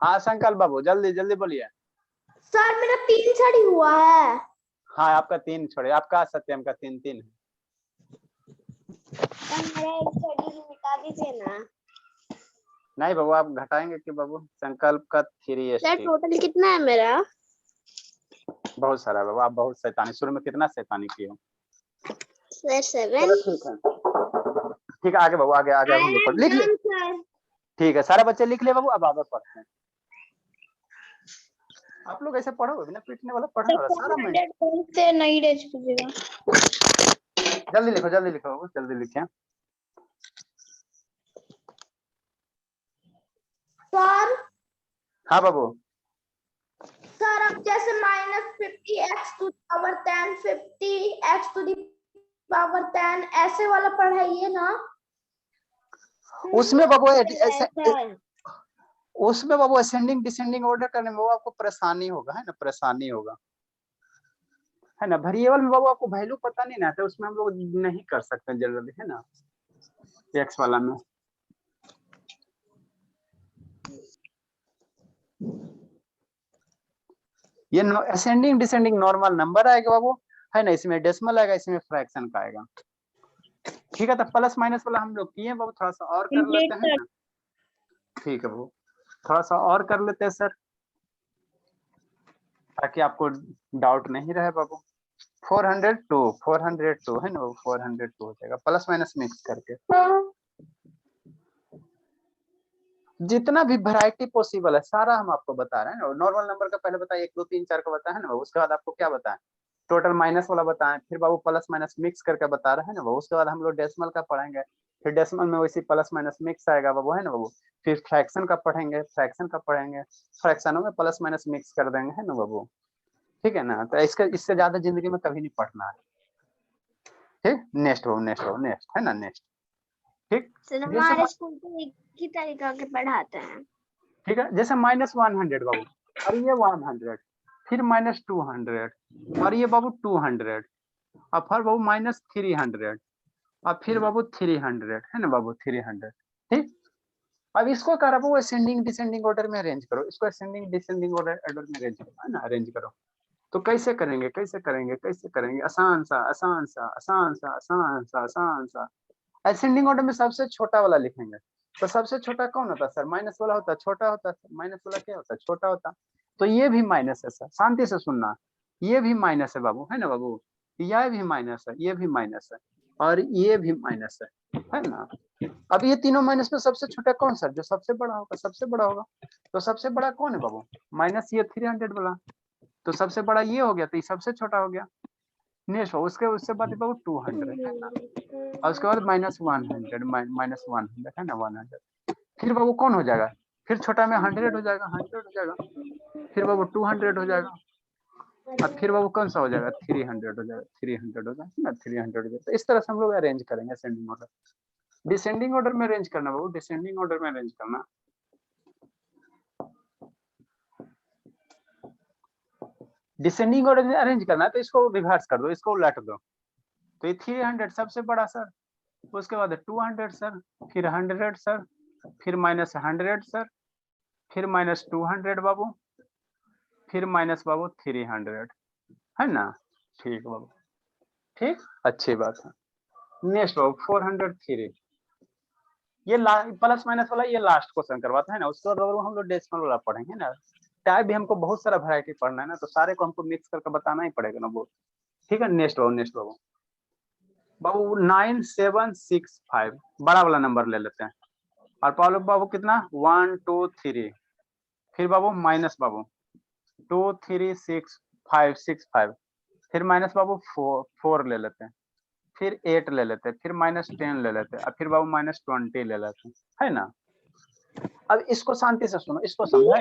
हाँ संकल्प बाबू जल्दी जल्दी बोलिए। सर मेरा 3 छड़ी हुआ है। हाँ आपका 3 छोड़े, आपका सत्यम का 3 3 है। सर मेरा एक छड़ी मिटा दीजिए ना। नहीं बाबू आप घटाएंगे कि बाबू, संकल्प का 3 सर स्टिक। टोटल कितना है मेरा? बहुत सारा बाबू, आप बहुत शैतानी, शुरू में कितना शैतानी की हो। सर 7। चलो ठीक है, ठीक है आगे बाबू, आगे आगे हम लोग लिख ले। सर ठीक है सारे बच्चे लिख ले बाबू, अब आगे पढ़ते हैं। आप लोग ऐसे पढ़ो, बिना पीटने वाला पढ़ने वाला सारा मैं। से नहीं रेज कीजिएगा। जल्दी लिखो बाबू, जल्दी लिखे। सर हाँ बाबू, सर अब जैसे -50 x to the power 10 50 x to the power 10 ऐसे वाला पढ़ाइए ना। उसमें बाबू सर उसमें बाबू असेंडिंग डिसेंडिंग ऑर्डर करने में वो आपको परेशानी होगा, है ना, परेशानी होगा, है ना। वेरिएबल में बाबू आपको वैल्यू पता नहीं ना, तो उसमें हम लोग नहीं कर सकते जनरली, है ना। एक्स वाला में। ये असेंडिंग डिसेंडिंग नॉर्मल नंबर आएगा बाबू, है ना, इसमें डेसिमल आएगा, इसमें फ्रैक्शन का आएगा। ठीक है, तो प्लस माइनस वाला हम लोग किए बाबू, थोड़ा सा और कर लेते हैं ना। ठीक है बाबू, थोड़ा सा और कर लेते हैं सर, ताकि आपको डाउट नहीं रहे बाबू। 402 है ना, 402 हो जाएगा प्लस माइनस मिक्स करके। जितना भी वैरायटी पॉसिबल है सारा हम आपको बता रहे हैं ना। नॉर्मल नंबर का पहले बताया 1 2 3 4 का बताया है ना, उसके बाद आपको क्या बताएं, टोटल माइनस वाला बताएं, फिर बाबू प्लस माइनस मिक्स करके बता रहे हैं ना बाबू। उसके बाद हम लोग डेसिमल का पढ़ेंगे, फिर डेसिमल में वैसे प्लस माइनस मिक्स आएगा बाबू, है ना बाबू। फिर फ्रैक्शन का पढ़ेंगे, फ्रैक्शनों में प्लस माइनस मिक्स कर देंगे, है ना बाबू। ठीक है ना, तो इससे ज्यादा जिंदगी में कभी नहीं पढ़ना है। ठीक, नेक्स्ट बाबू, नेक्स्ट है ना, नेक्स्ट। ठीक, सर हमारे स्कूल पे एक ही तरीका के पढ़ाते हैं। ठीक है, जैसे -100 बाबू, और ये 100, फिर -200, और ये बाबू 200, और फिर बाबू -300, और फिर बाबू 300, है ना बाबू 300। ठीक, अब इसको करो बाबू असेंडिंग डिसेंडिंग ऑर्डर में अरेंज करो, इसको असेंडिंग डिसेंडिंग ऑर्डर में अरेंज करो, है ना, अरेंज करो। तो कैसे करेंगे, आसान सा। असेंडिंग ऑर्डर में सबसे छोटा वाला लिखेंगे। तो सबसे छोटा कौन होता है सर, माइनस वाला होता है, छोटा होता है, माइनस वाला क्या होता है, छोटा होता है। तो ये भी माइनस है सर, शांति से सुनना, ये भी माइनस है बाबू, है ना बाबू, यह भी माइनस है, ये भी माइनस है, और ये भी माइनस है ना। अब ये तीनों माइनस में सबसे छोटा कौन सर, जो सबसे बड़ा होगा, सबसे बड़ा होगा। तो सबसे बड़ा कौन है बाबू, माइनस ये 300 वाला, तो सबसे बड़ा ये हो गया, तो ये सबसे छोटा हो गया। नेक्स्ट उससे बाद बाबू 200 है ना, और उसके बाद -100 है ना, 100। फिर बाबू कौन हो जाएगा, फिर छोटा में 100 हो जाएगा, 100 हो जाएगा, फिर बाबू 200 हो जाएगा, और फिर बाबू कौन सा हो जाएगा, 300 हो जाएगा, 300 हो जाएगा ना, 300 हो जाएगा। तो इस तरह से हम लोग अरेंज करेंगे असेंडिंग ऑर्डर। डिसेंडिंग ऑर्डर में अरेंज करना बाबू, डिसेंडिंग ऑर्डर में अरेंज करना। डिसेंडिंग ऑर्डर में अरेंज करना है, तो इसको रिवर्स कर दो, इसको उलट दो। तो ये 300 सबसे बड़ा सर, उसके बाद 200 सर, फिर 100 सर, फिर -100 सर, फिर -200 बाबू, फिर माइनस बाबू 300, है ना। ठीक बाबू, ठीक, अच्छी बात है। नेक्स्ट बाबू 403, ये प्लस माइनस वाला ये लास्ट क्वेश्चन करवाता है ना, उसके बाद हम लोग डेसिमल वाला पढ़ेंगे ना। टाइप भी हमको बहुत सारा वैरायटी पढ़ना है ना, तो सारे को हमको मिक्स करके बताना ही पड़ेगा ना वो। ठीक है, नेक्स्ट बाबू बाबू 9765 बड़ा वाला नंबर ले लेते हैं, और पालो बाबू कितना 1 2 3, फिर बाबू माइनस बाबू 2 3 6 5 6 5, फिर माइनस बाबू 4 ले लेते हैं, फिर 8 ले लेते हैं, फिर -10 ले लेते हैं, और फिर बाबू -20 ले लेते हैं, है ना। अब इसको शांति से सुनो, इसको समझा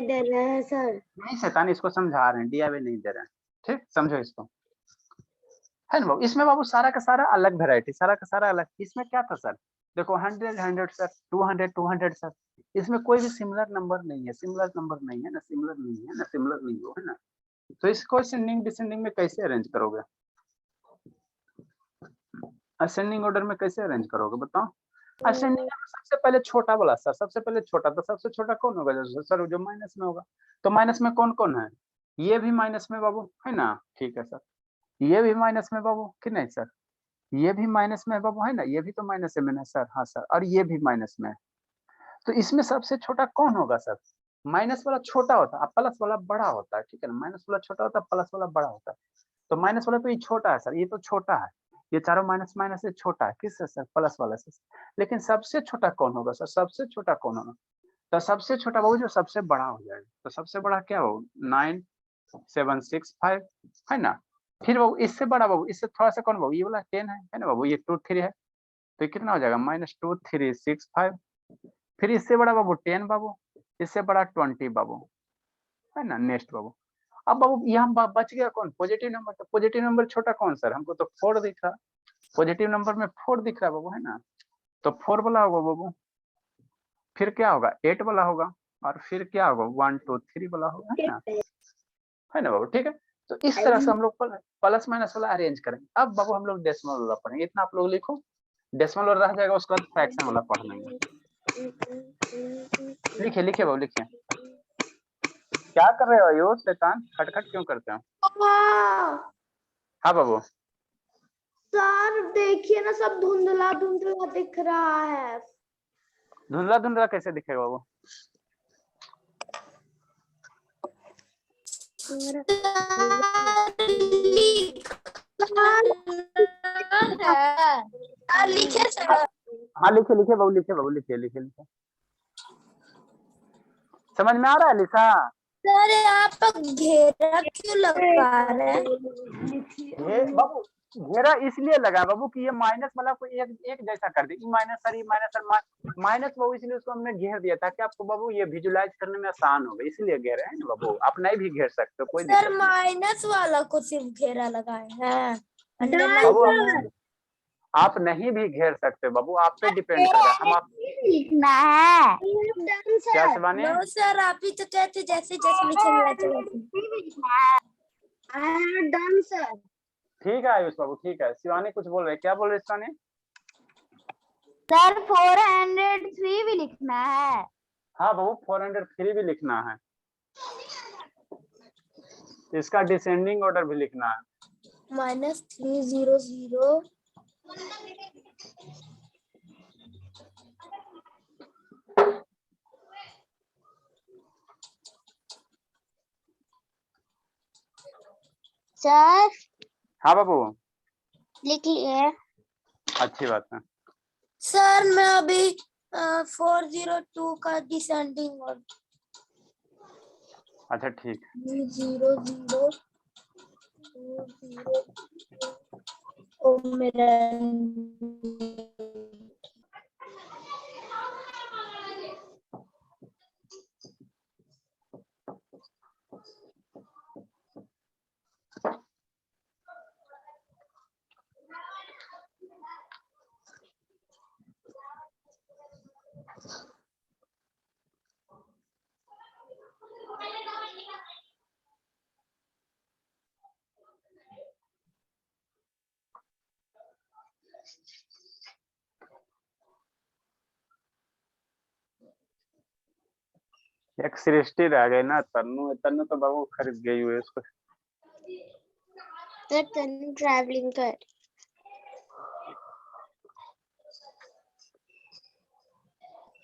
दे रहे हैं सर, नहीं शैतान, इसको समझा रहे हैं, डीआईवाई नहीं दे रहे हैं। ठीक, समझो इसको, है ना बाबू। इसमें बाबू सारा का सारा अलग वैरायटी, सारा का सारा अलग। इसमें क्या था सर, देखो 100 सर, 200 सर, इसमें कोई भी सिमिलर नंबर नहीं है, सिमिलर नंबर नहीं है ना, सिमिलर नहीं है ना, सिमिलर नहीं हो, है ना। तो इसको असेंडिंग डिसेंडिंग में कैसे अरेंज करोगे, असेंडिंग ऑर्डर में कैसे अरेंज करोगे बताओ। असेंडिंग में सबसे पहले छोटा वाला सर, सबसे पहले छोटा, तो सबसे छोटा कौन होगा सर, जो माइनस में होगा। तो माइनस में कौन कौन है, ये भी माइनस में बाबू, है ना। ठीक है सर, ये भी माइनस में बाबू कि नहीं सर, ये भी माइनस में बाबू, है ना, ये भी तो माइनस में है सर, हाँ सर, और ये भी माइनस में है। तो इसमें सबसे छोटा कौन होगा सर, माइनस वाला छोटा होता है, प्लस वाला बड़ा होता है, ठीक है ना, माइनस वाला छोटा होता है, प्लस वाला बड़ा होता है। तो माइनस वाला तो ये छोटा है सर, ये तो छोटा है, ये चारों माइनस माइनस से छोटा है, किससे सर, प्लस वाला से। लेकिन सबसे छोटा कौन होगा सर, सबसे छोटा कौन होगा, तो सबसे छोटा बाबू जो सबसे बड़ा हो जाएगा, तो सबसे बड़ा क्या हो 9765, है ना। फिर बाबू इससे बड़ा बाबू, इससे थोड़ा सा कौन बाबू, ये वाला 10 है ना बाबू, ये 2 3 है, तो ये कितना हो जाएगा -2365। फिर इससे बड़ा बाबू 10 बाबू, इससे बड़ा 20 बाबू, है ना। नेक्स्ट बाबू, अब बाबू यहाँ बच गया कौन, पॉजिटिव नंबर। तो पॉजिटिव नंबर छोटा कौन सर, हमको तो 4 दिख रहा, पॉजिटिव नंबर में 4 दिख रहा है बाबू, है ना। तो 4 वाला होगा बाबू, फिर क्या होगा 8 वाला होगा, और फिर क्या होगा 1 2 3 वाला होगा, है ना बाबू। ठीक है, तो इस तरह से हम लोग प्लस माइनस वाला अरेंज करेंगे। अब बाबू हम लोग डेसिमल वाला पढ़ेंगे, इतना आप लोग लिखो। डेसिमल रह जाएगा, उसके बाद फ्रैक्शन वाला पढ़ लेंगे। लिखिए लिखिए बाबू लिखिए। क्या कर रहे हो आयुष, शैतान खटखट क्यों करते हो? हाँ बाबू। सर देखिए ना, सब धुंधला धुंधला दिख रहा है। धुंधला धुंधला कैसे दिखेगा बाबू? लिखे सर। हाँ लिखिए लिखिए बाबू, लिखिए बाबू, लिखिए लिखिए लिखिए। समझ में आ रहा है लिसा? सर आप घेरा क्यों लगा रहे हैं? ये बाबू घेरा इसलिए लगा बाबू कि ये माइनस वाला को एक एक जैसा कर दे, ई माइनस सर माइनस बाबू, इसलिए उसको हमने घेर दिया ताकि आपको बाबू ये विजुलाइज करने में आसान होगा, इसलिए घेरे हैं ना बाबू। आप नहीं भी घेर सकते हो, कोई सर दिक्कत नहीं। माइनस वाला को सिर्फ घेरा लगाए हैं, बाबू आप नहीं भी घेर सकते बाबू, आप पे डिपेंड कर रहा है। हम आप लिखना है। क्या शिवानी? नो सर आप ही तो कहते जैसे जैसे डन सर। ठीक है आयुष बाबू, ठीक है। शिवानी कुछ बोल रहे, क्या बोल रहे शिवानी? सर 403 भी लिखना है। हाँ बाबू 403 भी लिखना है, इसका डिसेंडिंग ऑर्डर भी लिखना है। -300 सर हाँ बाबू लिख लिए। अच्छी बात है। सर मैं अभी 402 का डिसेंडिंग और अच्छा ठीक है। 00 ओ मेरा एक सृष्टि रह गई ना, तन्नू तन्नू तो बाबू खरीद गई हुई है उसको। ट्रैवलिंग कर।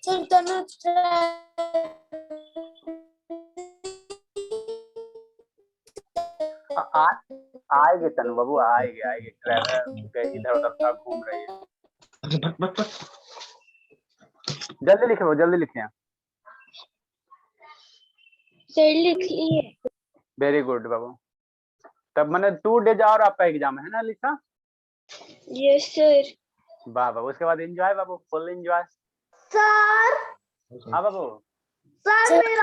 सर तनु आएगी तन्नू बाबू, आएगी आएगी, इधर उधर था घूम रही है। जल्दी लिखे वो, जल्दी लिखे। सर लिख लिए। वेरी गुड बाबू। तब मैंने 2 डेज और आपका एग्जाम है ना लिखा? Yes sir. वाह बाबू, उसके बाद एंजॉय बाबू, फुल एंजॉय। सर हाँ बाबू। सर मेरा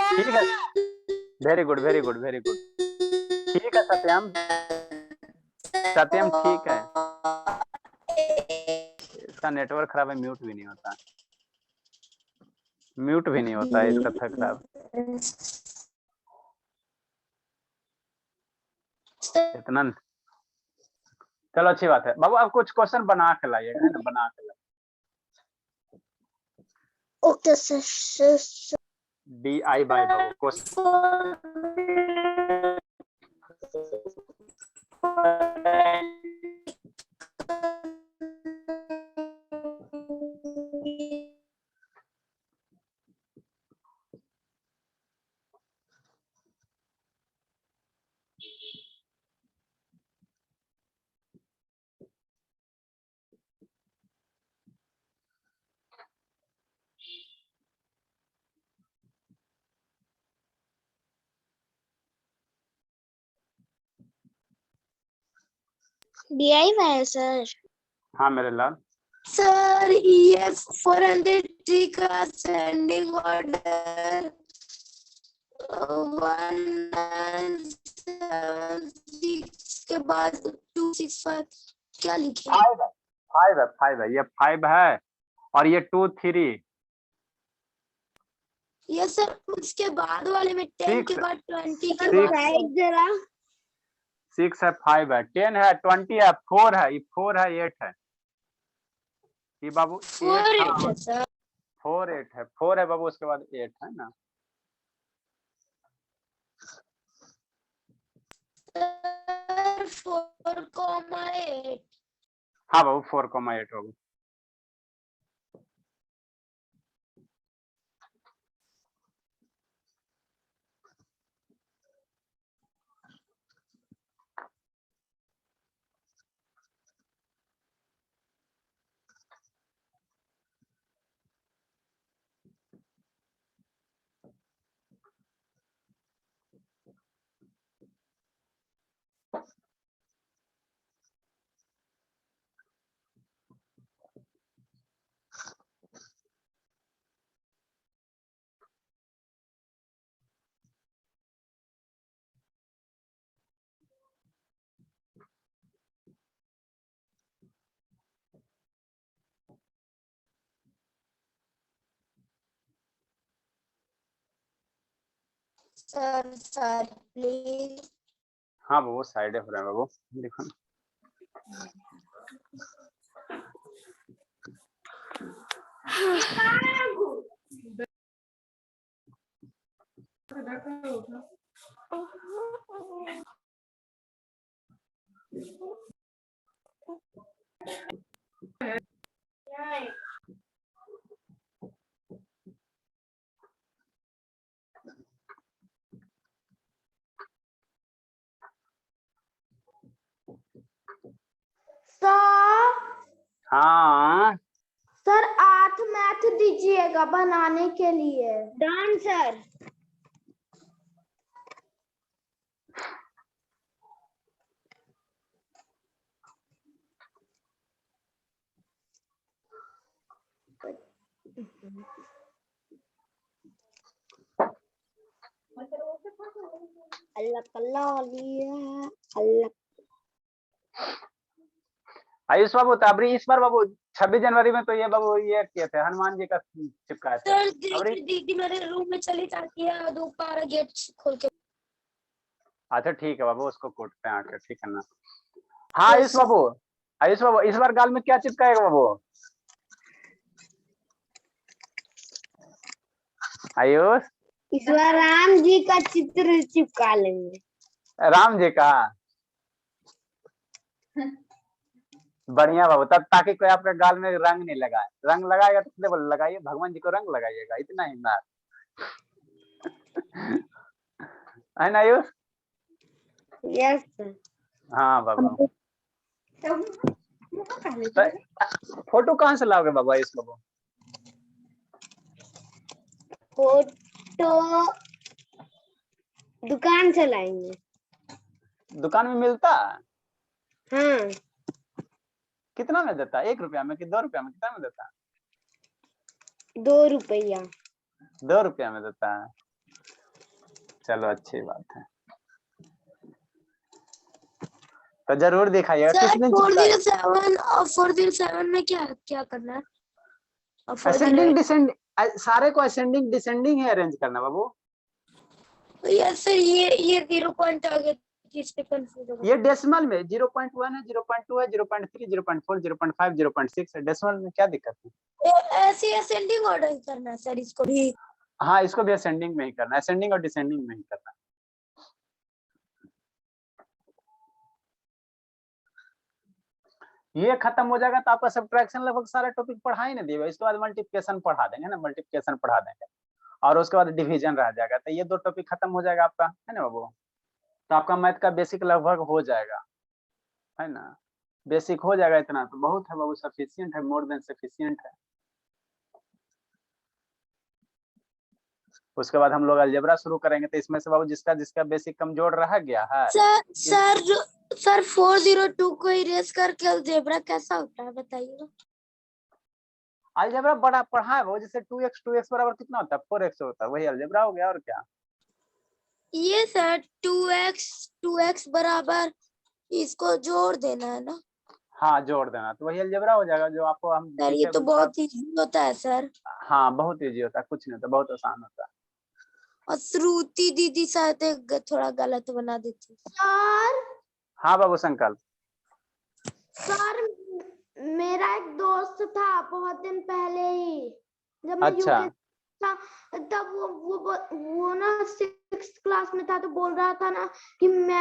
ठीक है, very good very good very good. ठीक है सत्यम, सत्यम ठीक है। इसका नेटवर्क खराब है, म्यूट भी नहीं होता, म्यूट भी नहीं होता है इसका था खराब। इतना चलो अच्छी बात है बाबू। आप कुछ क्वेश्चन बना के लाइएगा, है ना, बना के लाइए। Okay sir. DI बाय बाबू क्वेश्चन। DI है सर। हाँ मेरे लाल। सर ये 403 का सेंडिंग ऑर्डर 1976 के बाद 265 क्या लिखे? 5 है, ये 5 है और ये 2 3। ये सर उसके बाद वाले में 10 के Six. बाद 20 के Six. बाद जरा 6 है, 5 है, 10 है, 20 है, 4 है, ये 4 है, 8 है, ये बाबू 4 8 8 है सर। 4 8 है, 4 है बाबू, उसके बाद 8 है ना। सर 4,8 हाँ बाबू 4,8 होगा। Sir sir please. हाँ बाबू साइड हो रहा है बाबू, देखो ना। सर हाँ सर 8 मैथ दीजिएगा बनाने के लिए। Done sir. अल्लाह अल्लाह अल्लाह। आयुष बाबू, तबरी इस बार बाबू 26 जनवरी में तो ये बाबू ये किए थे, हनुमान जी का चिपकाए थे। सर दीदी मेरे रूम में चली जाती है, दोबारा गेट खोल के। अच्छा ठीक है बाबू, उसको कूटते हैं आके, ठीक है ना। हाँ आयुष बाबू, आयुष बाबू इस बार गाल में क्या चिपकाएगा बाबू? आयुष, इस बार राम जी का चित्र चिपका लेंगे। राम जी का? बढ़िया बाबू, तब ताकि कोई आपके गाल में रंग नहीं लगाए। रंग लगाएगा तो इसलिए बोले लगाइए, भगवान जी को रंग लगाइएगा, इतना ही ना है ना आयुष? Yes sir. हाँ बाबा। फोटो कहाँ से लाओगे बाबा आयुष बाबू? फोटो दुकान से लाएंगे। दुकान में मिलता? हाँ। कितना में देता? 1 रुपया में कि 2 रुपया में, कितना में देता? 2 रुपया। 2 रुपया में देता है। चलो अच्छी बात है, तो जरूर दिखाइएगा। किस दिन चिपकाएगा? 407 में क्या क्या करना है? असेंडिंग डिसेंडिंग, सारे को असेंडिंग डिसेंडिंग ही अरेंज करना बाबू। यस सर, ये 0 पॉइंट आगे इससे कंफ्यूज हो गया। ये डेसिमल में 0.1 है, 0.2 है, 0.3, 0.4, 0.5, 0.6 है। डेसिमल में क्या दिक्कत है? ऐसे असेंडिंग ऑर्डर करना है सर इसको भी। हाँ इसको भी असेंडिंग में ही करना है, असेंडिंग और डिसेंडिंग में ही करना है। ये खत्म हो जाएगा तो आपका सब्ट्रैक्शन लगभग सारा टॉपिक पढ़ा ही नहीं दिएगा। इसके बाद मल्टीप्लिकेशन पढ़ा देंगे ना, मल्टीप्लिकेशन पढ़ा देंगे, और उसके बाद डिवीजन रह जाएगा। तो ये 2 टॉपिक खत्म हो जाएगा आपका, है ना बाबू? तो आपका मैथ का बेसिक लगभग हो जाएगा, है ना। बेसिक हो जाएगा, इतना तो बहुत है बाबू, सफिशिएंट है, मोर देन सफिशिएंट है। उसके बाद हम लोग अलजेब्रा शुरू करेंगे। तो इसमें से बाबू जिसका जिसका बेसिक कमजोर रह गया है। सर 402 को इरेज करके अलजेब्रा कैसा होता है बताइए। अलजेब्रा बड़ा पढ़ा है वो, जैसे 2x बराबर कितना होता है? 4x होता है, वही अलजेब्रा हो गया, और क्या? ये सर 2x बराबर इसको जोड़ देना है ना? हाँ जोड़ देना, तो वही अलजेब्रा हो जाएगा जो आपको हम सर ये तो बहुत इजी होता है सर। हाँ बहुत इजी होता है, कुछ नहीं होता, बहुत आसान होता है। और श्रुति दीदी शायद थोड़ा गलत बना देती। सर हाँ बाबू संकल्प। सर मेरा एक दोस्त था बहुत दिन पहले ही, जब मैं अच्छा। यूके था, तब वो ना 6th क्लास में था, तो बोल रहा था ना कि मैं